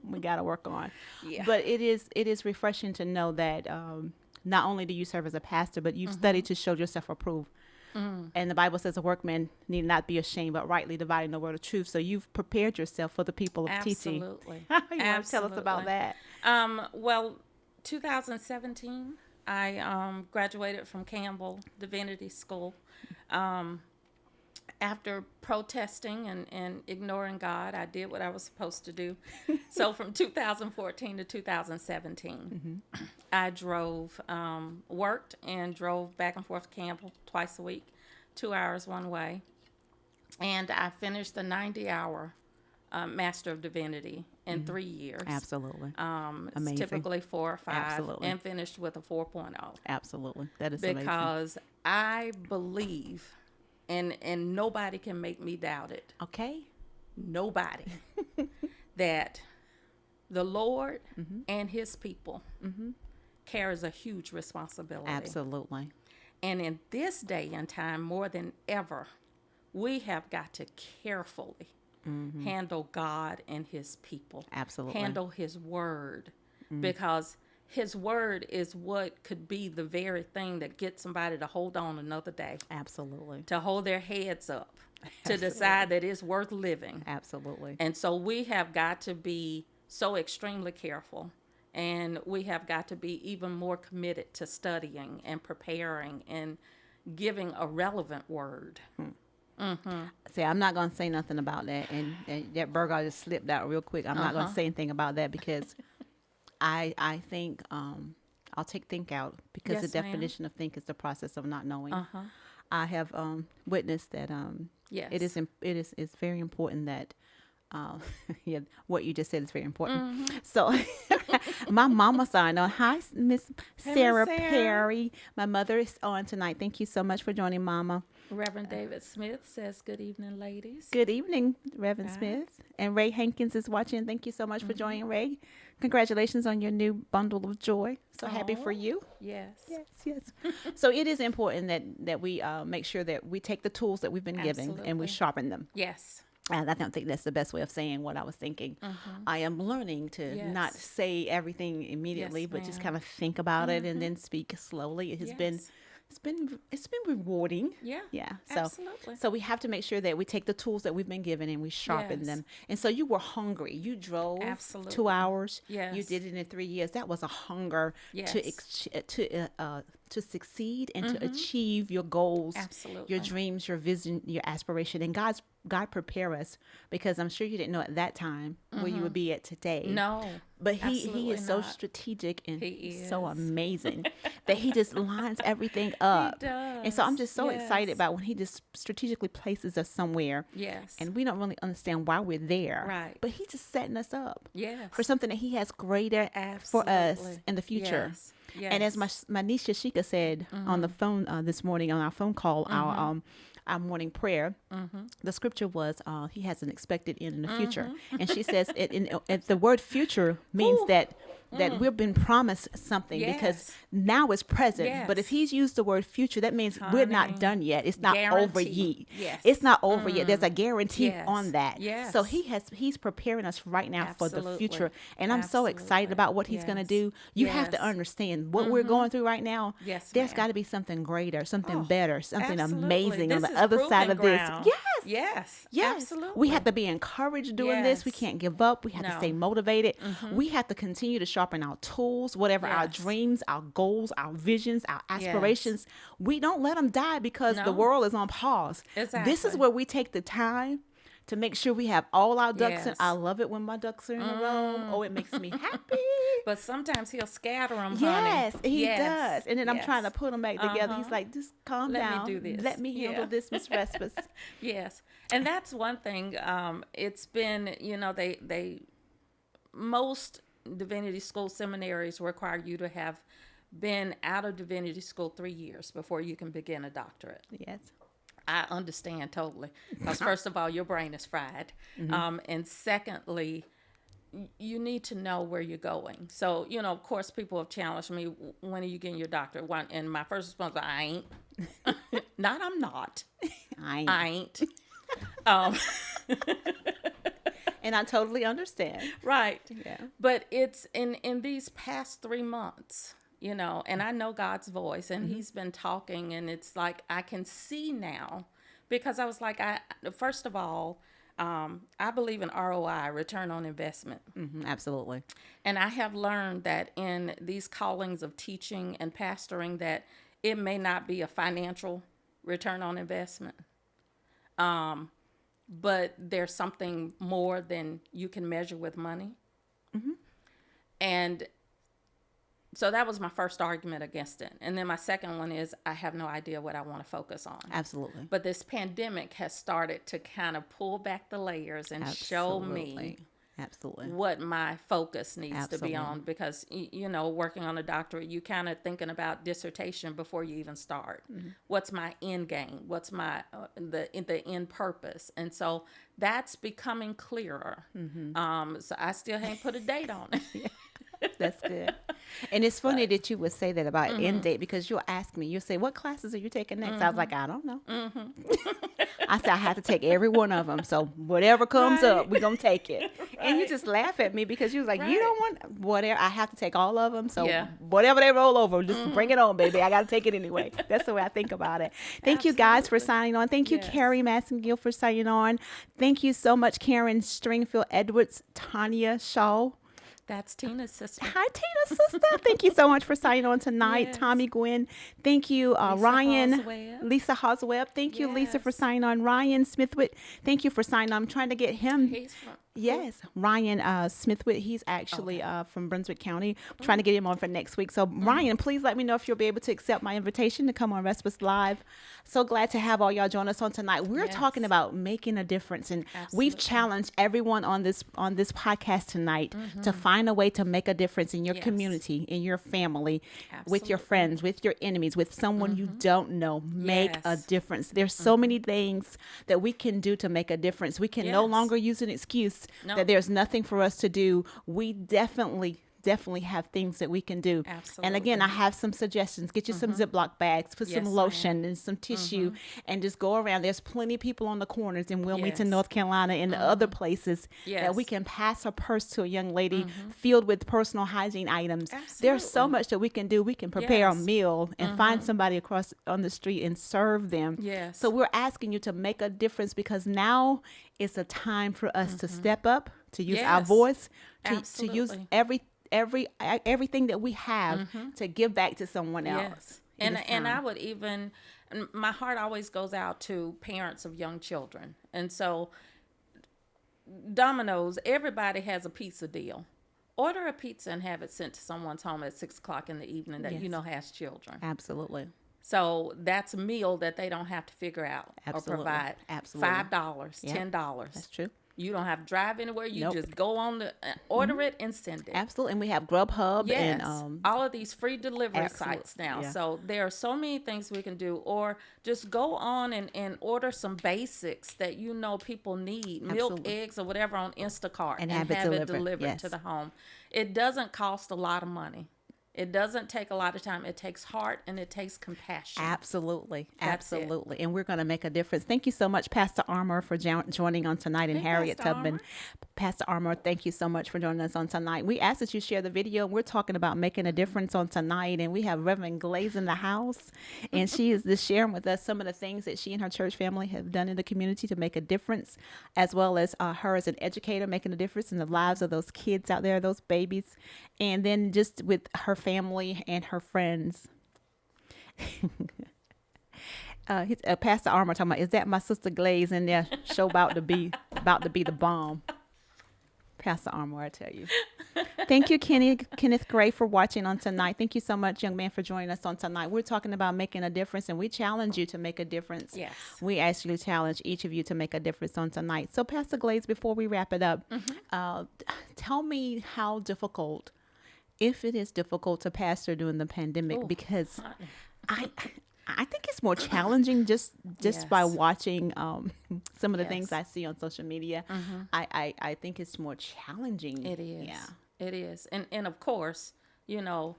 we got to work on. Yeah. But it is refreshing to know that not only do you serve as a pastor, but you've studied to show yourself approved. And the Bible says a workman need not be ashamed, but rightly dividing the word of truth. So you've prepared yourself for the people of teaching. Absolutely. You want to tell us about that? Well, 2017, I graduated from Campbell Divinity School. after protesting and ignoring God, I did what I was supposed to do. So from 2014 to 2017, I drove, worked and drove back and forth to Campbell twice a week, 2 hours one way. And I finished the 90-hour Master of Divinity in 3 years. Absolutely. It's Amazing. typically 4 or 5. Absolutely. And finished with a 4.0. Absolutely. That is amazing. Because I believe, and nobody can make me doubt it, Okay. nobody, that the Lord and his people carries a huge responsibility. Absolutely. And in this day and time, more than ever, we have got to carefully handle God and his people. Absolutely. Handle his word. Because his word is what could be the very thing that gets somebody to hold on another day. Absolutely. To hold their heads up. To decide that it's worth living. Absolutely. And so we have got to be so extremely careful. And we have got to be even more committed to studying and preparing and giving a relevant word. See, I'm not going to say nothing about that. And that burger just slipped out real quick. I'm not going to say anything about that because I think I'll take think out because Yes, the ma'am. definition of think is the process of not knowing. I have witnessed that Yes. it is very important that yeah, what you just said is very important. So my mama signed on. Hi, Miss Sarah Sarah. Perry. My mother is on tonight. Thank you so much for joining, Mama. Reverend David Smith says, "Good evening, ladies." Good evening, Reverend Hi. Smith. And Ray Hankins is watching. Thank you so much for joining, Ray. Congratulations on your new bundle of joy. So happy for Aw. you. Yes. Yes. So it is important that we make sure that we take the tools that we've been given and we Absolutely. sharpen them. Yes. And I don't think that's the best way of saying what I was thinking. I am learning to Yes. not say everything immediately, Yes, but just ma'am. kind of think about it and then speak slowly. It has been Yes. it's been rewarding. Yeah. Yeah. So Absolutely. so we have to make sure that we take the tools that we've been given and we sharpen Yes. them. And so you were hungry. You drove Absolutely. 2 hours. Yes. You did it in 3 years. That was a hunger Yes. to succeed and to achieve your goals, Absolutely. your dreams, your vision, your aspiration. And God prepare us because I'm sure you didn't know at that time where you would be at today. No. But he absolutely is so not. strategic and He so is. amazing that he just lines everything up. And so I'm does. just so excited Yes. about when he just strategically places us somewhere Yes. and we don't really understand why we're there. Right. But he's just setting us up Yes. for something that he has greater for us Absolutely. in the future. Yes. And as Yes. my niece Shashika said on the phone this morning on our phone call, our morning prayer, the scripture was, he has an expected end in the future. And she says the word future means Ooh. that we've been promised something because Yes. now is present. But if Yes. he's used the word future, that means we're not Honey, done yet. It's not over guarantee. yet. Yes. It's not over yet. There's a guarantee Yes. on that. Yes. So he's preparing us right now for the Absolutely. future. And I'm so excited Absolutely. about what he's going to Yes. do. You have to Yes. understand what we're going through right now. Yes, There's ma'am. got to be something greater, something Oh, better, something Absolutely. amazing on This the is other side of proving this. ground. Yes. Yes. Yes. Absolutely. We have to be encouraged doing this. We Yes. can't give up. We have to No. stay motivated. We have to continue to sharpen our tools, whatever our Yes. dreams, our goals, our visions, our aspirations. We don't let them die because the No. world is on pause. This is Exactly. where we take the time to make sure we have all our ducks in. Yes. I love it when my ducks are in a row. Oh, it makes me happy. But sometimes he'll scatter them, Yes, honey. he Yes. does. And then I'm Yes. trying to put them back together. He's like, just calm Let me down. do this. Let me handle Yeah. this, Miss Respus. Yes, and that's one thing. It's been, they most divinity school seminaries require you to have been out of divinity school 3 years before you can begin a doctorate. Yes. I understand totally, because first of all, your brain is fried, and secondly, you need to know where you're going. So, of course, people have challenged me, when are you getting your doctorate? And my first response was, I ain't. Not, I'm not. I ain't. And I totally understand. Right. Yeah. But it's in these past 3 months, and I know God's voice, and he's been talking, and it's like I can see now, because I was like, first of all, I believe in ROI, return on investment. Absolutely. And I have learned that in these callings of teaching and pastoring that it may not be a financial return on investment. But there's something more than you can measure with money. And so that was my first argument against it. And then my second one is I have no idea what I want to focus on. Absolutely. But this pandemic has started to kind of pull back the layers and show me what my focus needs to be on. Because, you know, working on a doctorate, you kind of thinking about dissertation before you even start. What's my end game? What's my the end purpose? And so that's becoming clearer. So I still ain't put a date on it. That's good. And it's funny that you would say that about end date, because you'll ask me, you'll say, what classes are you taking next? I was like, I don't know. I said, I have to take every one of them. So whatever comes up, we're going to take it. And you just laugh at me because you was like, you don't want whatever. I have to take all of them. So whatever they roll over, just bring it on, baby. I got to take it anyway. That's the way I think about it. Thank you guys for signing on. Thank you, Carrie Massengill, for signing on. Thank you so much, Karen Stringfield Edwards, Tanya Shaw. That's Tina's sister. Hi, Tina's sister. Thank you so much for signing on tonight. Tommy Gwynn. Thank you, Ryan. Hosweb. Lisa Hosweb. Thank you, Lisa, for signing on. Ryan Smithwood. Thank you for signing on. I'm trying to get him. He's from... Yes, Ryan Smithwood. He's actually from Brunswick County. I'm trying to get him on for next week. So, Ryan, please let me know if you'll be able to accept my invitation to come on Respus Live. So glad to have all y'all join us on tonight. We're talking about making a difference, and we've challenged everyone on this podcast tonight to find a way to make a difference in your community, in your family, with your friends, with your enemies, with someone you don't know. Make a difference. There's so many things that we can do to make a difference. We can no longer use an excuse that there's nothing for us to do. We definitely have things that we can do. Absolutely. And again, I have some suggestions. Get you some Ziploc bags, put some lotion and some tissue, and just go around. There's plenty of people on the corners in Wilmington, North Carolina, and other places that we can pass a purse to a young lady filled with personal hygiene items. There's so much that we can do. We can prepare a meal and find somebody across on the street and serve them. So we're asking you to make a difference, because now it's a time for us to step up, to use our voice, to use everything that we have to give back to someone else. And I would even, my heart always goes out to parents of young children. And so Domino's, everybody has a pizza deal. Order a pizza and have it sent to someone's home at 6:00 in the evening that you know has children. Absolutely. So that's a meal that they don't have to figure out or provide. Absolutely. $5, $10. That's true. You don't have to drive anywhere. You just go on the order it and send it. Absolutely. And we have Grubhub and all of these free delivery sites now. So there are so many things we can do. Or just go on and order some basics that you know people need. Milk, eggs, or whatever on Instacart, and have it delivered to the home. It doesn't cost a lot of money. It doesn't take a lot of time. It takes heart and it takes compassion. Absolutely. Absolutely. And we're going to make a difference. Thank you so much, Pastor Armour, for joining on tonight, and Harriet Tubman. Pastor Armour, thank you so much for joining us on tonight. We ask that you share the video. We're talking about making a difference on tonight. And we have Reverend Glaze in the house. And she is just sharing with us some of the things that she and her church family have done in the community to make a difference, as well as her as an educator making a difference in the lives of those kids out there, those babies. And then just with her family and her friends. Pastor Armour talking about, is that my sister Glaze in there? Show about to be the bomb. Pastor Armour, I tell you. Thank you, Kenneth Gray, for watching on tonight. Thank you so much, young man, for joining us on tonight. We're talking about making a difference, and we challenge you to make a difference. Yes. We actually challenge each of you to make a difference on tonight. So, Pastor Glaze, before we wrap it up, tell me how difficult, if it is difficult, to pastor during the pandemic, because I think it's more challenging just by watching some of the things I see on social media. I think it's more challenging. It is. Yeah, it is. And of course, you know,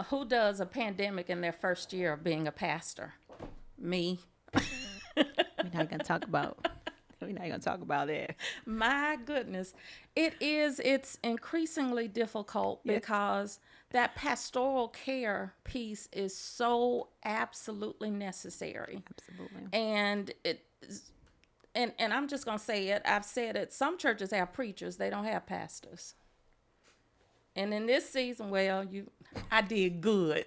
who does a pandemic in their first year of being a pastor? Me. We're not gonna talk about it. My goodness. It's increasingly difficult because that pastoral care piece is so absolutely necessary. Absolutely. And and I'm just going to say it. I've said it. Some churches have preachers. They don't have pastors. And in this season, I did good.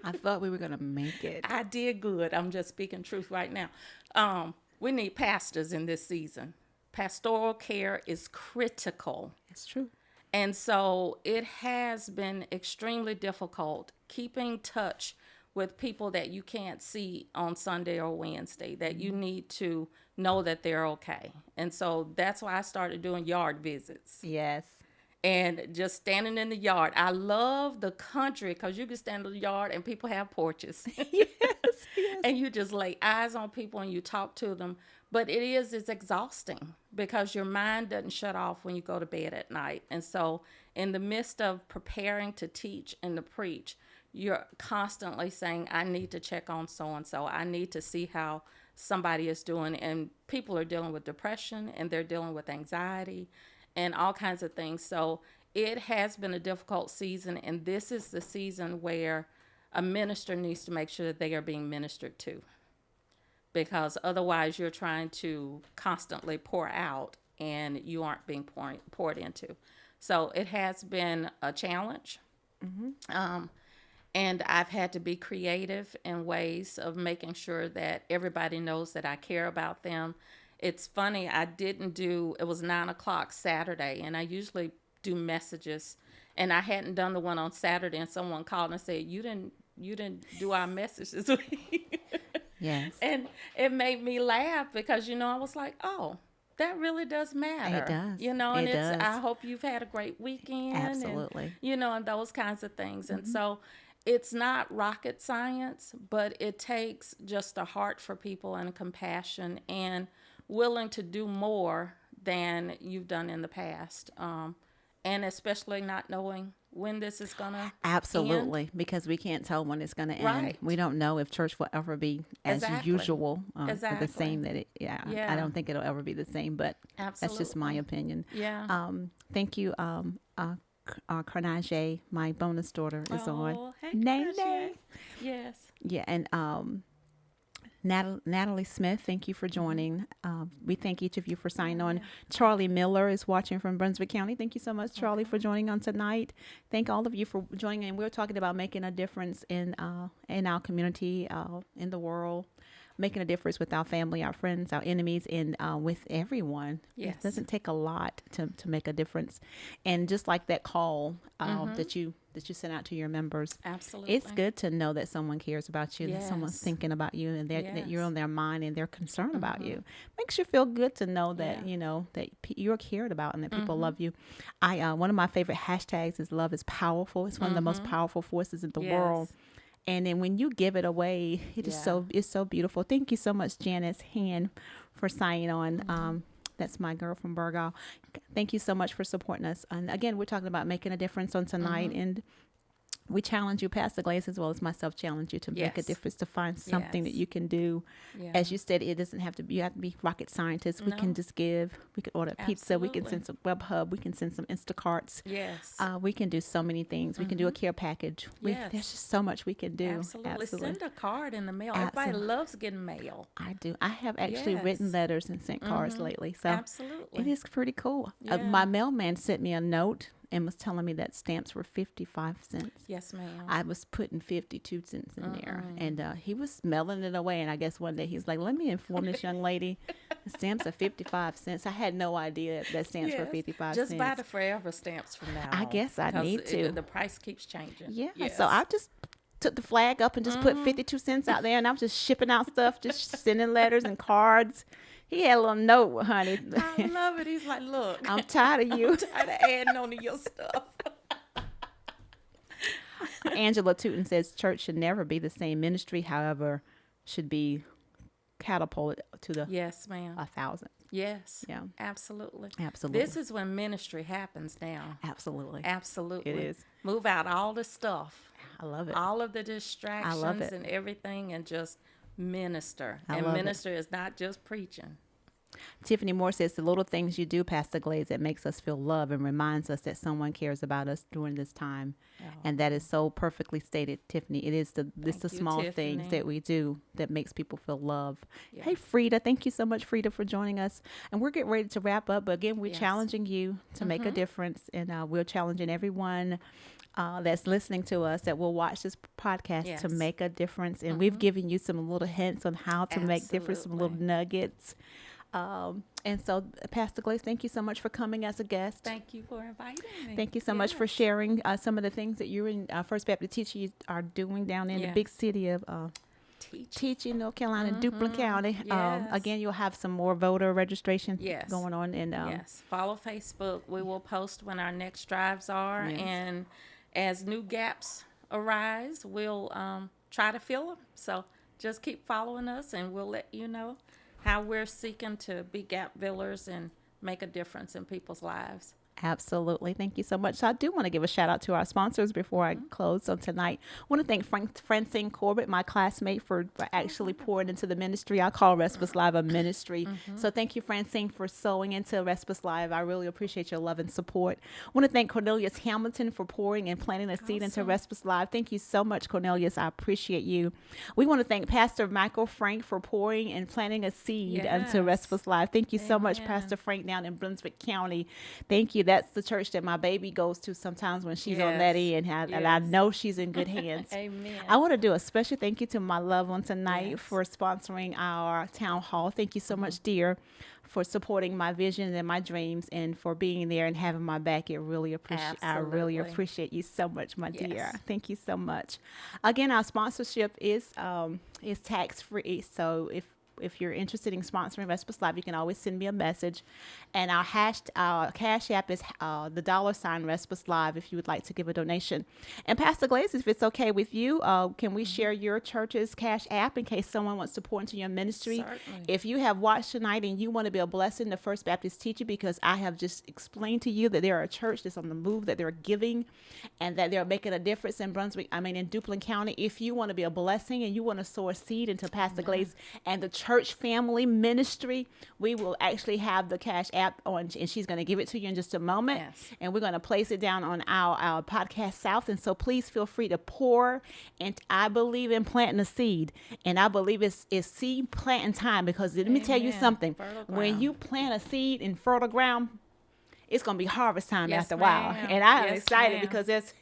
I thought we were going to make it. I did good. I'm just speaking truth right now. We need pastors in this season. Pastoral care is critical. It's true. And so it has been extremely difficult keeping touch with people that you can't see on Sunday or Wednesday, that you need to know that they're okay. And so that's why I started doing yard visits Yes. and just standing in the yard. I love the country because you can stand in the yard and people have porches. Yes. Yes. And you just lay eyes on people and you talk to them. But it's exhausting because your mind doesn't shut off when you go to bed at night. And so in the midst of preparing to teach and to preach, you're constantly saying, I need to check on so-and-so. I need to see how somebody is doing. And people are dealing with depression and they're dealing with anxiety and all kinds of things. So it has been a difficult season. And this is the season where a minister needs to make sure that they are being ministered to, because otherwise you're trying to constantly pour out and you aren't being poured into. So it has been a challenge. And I've had to be creative in ways of making sure that everybody knows that I care about them. It's funny, it was 9:00 Saturday, and I usually do messages, and I hadn't done the one on Saturday, and someone called and said, you didn't do our message this week. Yes. And it made me laugh because, I was like, oh, that really does matter. It does. And It does. I hope you've had a great weekend. Absolutely. And those kinds of things. And so it's not rocket science, but it takes just a heart for people and compassion and willing to do more than you've done in the past. And especially not knowing when this is going to Absolutely, end. because we can't tell when it's going to end. Right. We don't know if church will ever be as Exactly. usual, Exactly. the same that it. Yeah, Yeah. I don't think it'll ever be the same, but that's just my Absolutely. opinion. Yeah. Thank you, Carnage. My bonus daughter is on. Oh, hey, Nay, Kasia. nay. Yes. Yeah, and Natalie Smith, thank you for joining. We thank each of you for signing on. Charlie Miller is watching from Brunswick County. Thank you so much, Charlie, for joining on tonight. Thank all of you for joining in. We're talking about making a difference in our community, in the world, making a difference with our family, our friends, our enemies, and with everyone. Yes. It doesn't take a lot to make a difference. And just like that call that you sent out to your members, Absolutely. it's good to know that someone cares about you, that someone's Yes. thinking about you, and that you're Yes. on their mind and they're concerned about you. Makes you feel good to know that that you're cared about and that people love you. One of my favorite hashtags is love is powerful. It's one of the most powerful forces in the world. Yes. And then when you give it away, it's so beautiful. Thank you so much, Janice Hand, for signing on. That's my girl from Burgal. Thank you so much for supporting us. And again, we're talking about making a difference on tonight. And we challenge you, Pastor Glaze, as well as myself, challenge you to make a Yes. difference, to find something that Yes. you can do. Yeah. As you said, it doesn't have to be, you have to be rocket scientists. We can No. just give. We can order pizza. We can Absolutely. send some Webhub. We can send some Instacarts. Yes. We can do so many things. We can do a care package. Yes. There's just so much we can do. Absolutely. Send a card in the mail. Everybody loves getting mail. I do. I have actually written Yes. letters and sent cards lately. So Absolutely. it is pretty cool. Yeah. My mailman sent me a note and was telling me that stamps were 55 cents. Yes, ma'am. I was putting 52 cents in there, and he was mailing it away. And I guess one day he's like, "Let me inform this young lady, the stamps are 55 cents." I had no idea that stamps were Yes. 55 Just cents. buy the forever stamps from now I on, guess I 'cause need to. The price keeps changing. Yeah. Yes. So I just took the flag up and just put 52 cents out there, and I was just shipping out stuff, just sending letters and cards. He had a little note, honey. I love it. He's like, look, I'm tired of you. I'm tired of adding on to your stuff. Angela Tootin says church should never be the same. Ministry, however, should be catapulted to the Yes, ma'am. 1,000. Yes. Yeah. Absolutely. Absolutely. This is when ministry happens now. Absolutely. Absolutely. It is. Move out all the stuff, I love it. all of the distractions it. and everything, and just minister. I And love it. minister is not just preaching. Tiffany Moore says the little things you do, Pastor Glaze, that makes us feel love and reminds us that someone cares about us during this time. And that is so perfectly stated, Tiffany. It's the you, small things Tiffany. that we do that makes people feel love. Yes. Hey, Frida, thank you so much, Frida, for joining us. And we're getting ready to wrap up. But again, we're Yes. challenging you to make a difference. And we're challenging everyone that's listening to us that will watch this podcast to Yes. make a difference. And we've given you some little hints on how to make difference, some little Absolutely. nuggets. And so, Pastor Glaze, thank you so much for coming as a guest. Thank you for inviting me. Thank you so much for Yes. sharing some of the things that you and First Baptist Teachers are doing down in the big Yes. city of Teaching, North Carolina, Duplin County. Yes. Again, you'll have some more voter registration Yes. going on. And Yes. Follow Facebook. We will post when our next drives are. Yes. And as new gaps arise, we'll try to fill them. So just keep following us and we'll let you know how we're seeking to be gap fillers and make a difference in people's lives. Absolutely. Thank you so much. So I do want to give a shout out to our sponsors before I close on tonight. I want to thank Francine Corbett, my classmate, for actually pouring into the ministry. I call Respus Live a ministry. So thank you, Francine, for sewing into Respus Live. I really appreciate your love and support. I want to thank Cornelius Hamilton for pouring and planting a seed into Respus Live. Thank you so much, Cornelius. I appreciate you. We want to thank Pastor Michael Frank for pouring and planting a seed into Yes. Respus Live. Thank you so much, Amen. Pastor Frank, down in Brunswick County. Thank you. That's the church that my baby goes to sometimes when she's on Yes. Letty, and I Yes. know she's in good hands. Amen. I want to do a special thank you to my loved one tonight Yes. for sponsoring our town hall. Thank you so much, dear, for supporting my visions and my dreams and for being there and having my back. I really Absolutely. appreciate you so much, my dear. Yes. Thank you so much. Again, our sponsorship is tax free. So if you're interested in sponsoring Respus Live, you can always send me a message. And our cash app is the $ Respus Live if you would like to give a donation. And Pastor Glaze, if it's okay with you, can we share your church's cash app in case someone wants to pour into your ministry? Certainly. If you have watched tonight and you want to be a blessing to First Baptist Teacher, because I have just explained to you that they're a church that's on the move, that they're giving, and that they're making a difference in in Duplin County. If you want to be a blessing and you want to sow a seed into Pastor Glaze and the church family ministry, we will actually have the cash app on, and she's going to give it to you in just a moment. Yes. And we're going to place it down on our podcast South. And so please feel free to pour. And I believe in planting a seed, and I believe it's seed planting time, because let me tell you Amen. something. Fertile When ground. you plant a seed in fertile ground, it's going to be harvest time Yes, after a while. ma'am. And I'm Yes, excited ma'am. because it's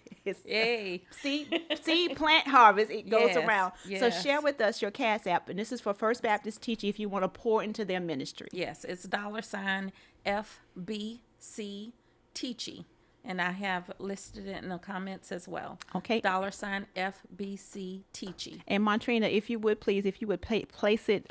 Yay. seed plant harvest. It goes Yes, around. So yes. share with us your cash app, and this is for First Baptist Teaching if you want to pour into their ministry. Yes, it's $ FBC Teachy. And I have listed it in the comments as well. Okay. $ FBC Teachy. And Montrina, if you would place it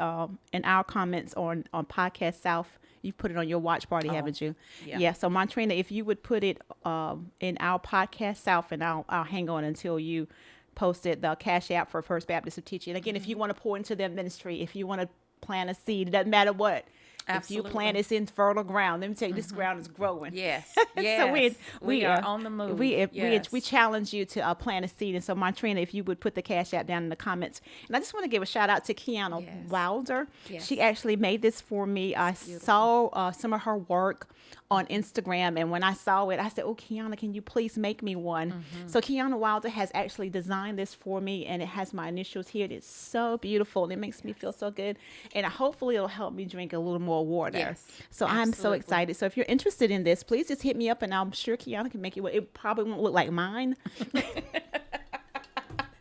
in our comments on Podcast South. You put it on your watch party, haven't you? yeah. So Montrina, if you would put it in our Podcast South, and I'll hang on until you posted the cash app for First Baptist of Teaching. Again, if you want to pour into their ministry, if you want to plant a seed, it doesn't matter what. Absolutely. If you plant, it's in fertile ground. Let me tell you, this ground is growing. Yes. So Yes. we are on the move. We challenge you to plant a seed. And so, Montrina, if you would put the cash app down in the comments. And I just want to give a shout out to Kiana Yes. Wilder. Yes. She actually made this for me. I saw some of her work on Instagram, and when I saw it, I said, "Oh, Kiana, can you please make me one?" So Kiana Wilder has actually designed this for me, and it has my initials here. It's so beautiful, and it makes me feel so good. And hopefully, it'll help me drink a little more water. Yes, So I'm so absolutely. excited. So if you're interested in this, please just hit me up, and I'm sure Kiana can make it. It probably won't look like mine.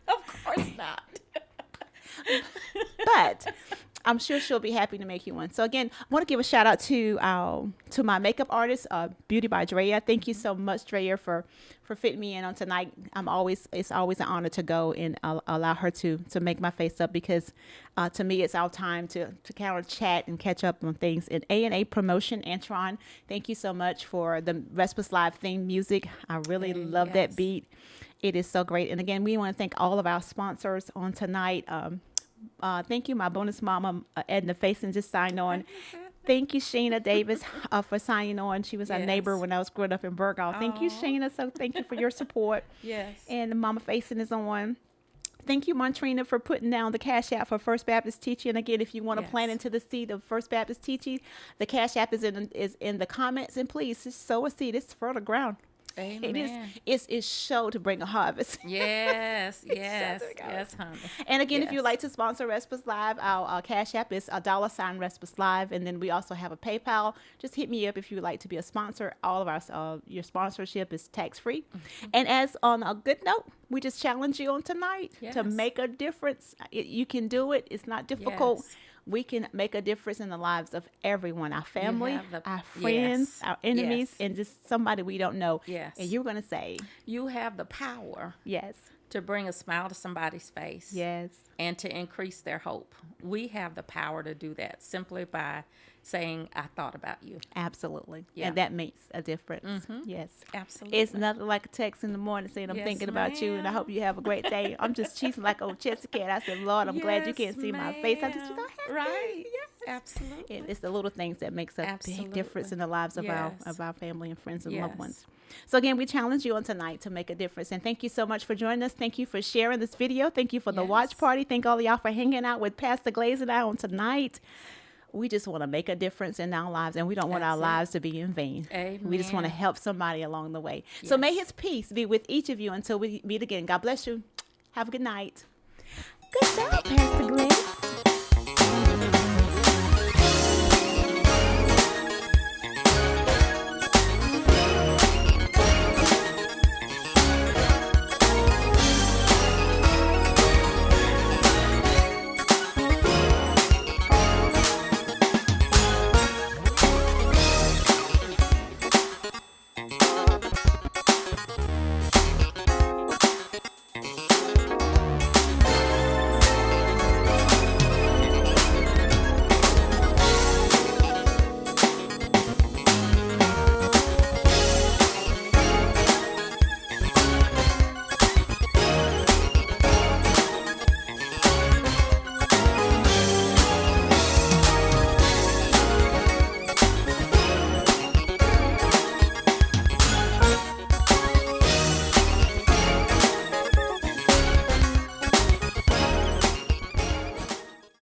Of course not. But I'm sure she'll be happy to make you one. So again, I want to give a shout out to my makeup artist, Beauty by Drea. Thank you so much, Drea, for fitting me in on tonight. It's always an honor to go and allow her to make my face up, because to me it's our time to kind of chat and catch up on things. And A&A Promotion, Antron, thank you so much for the Respus Live theme music. I really love that yes. beat. It is so great. And again, we want to thank all of our sponsors on tonight. Thank you, my bonus mama, Edna Faison, just signed on. Thank you, Sheena Davis, for signing on. She was a neighbor Yes. when I was growing up in Burgaw. Thank you, Aw. Sheena. So thank you for your support. Yes. And Mama Faison is on. Thank you, Montrina, for putting down the Cash App for First Baptist Teaching. And again, if you want to plant Yes. into the seed of First Baptist Teaching, the Cash App is in the comments. And please just sow a seed. It's fertile ground. Amen. It's show to bring a harvest. Yes, It's yes, so good. yes, honey. And again, if you'd Yes. like to sponsor Respus Live, our Cash App is $ Respus Live, and then we also have a PayPal. Just hit me up if you would like to be a sponsor. All of our your sponsorship is tax free. And as on a good note, we just challenge you on tonight to Yes. make a difference. You can do it. It's not difficult. Yes. We can make a difference in the lives of everyone, our family, have the- our friends, yes. our enemies, Yes. and just somebody we don't know. Yes. And you're going to say, You have the power yes, to bring a smile to somebody's face. yes, And to increase their hope. We have the power to do that simply by saying, I thought about you. absolutely. Yeah. And that makes a difference. Yes. Absolutely. It's nothing like a text in the morning saying, I'm Yes, thinking about you and I ma'am. hope you have a great day. I'm just cheesing like old Chelsea Cat. I said, Lord, I'm glad you can't Yes, see my face. I'm just so ma'am. happy. Right. Yes. Absolutely. It's the little things that makes a Absolutely. big difference in the lives of Yes. our family and friends and loved Yes. ones. So again, we challenge you on tonight to make a difference. And thank you so much for joining us. Thank you for sharing this video. Thank you for the watch Yes. party. Thank all of y'all for hanging out with Pastor Glaze and I on tonight. We just want to make a difference in our lives, and we don't want our That's it. lives to be in vain. We just want to Amen. help somebody along the way. So may Yes. his peace be with each of you until we meet again. God bless you. Have a good night. Good job, Pastor Glaze.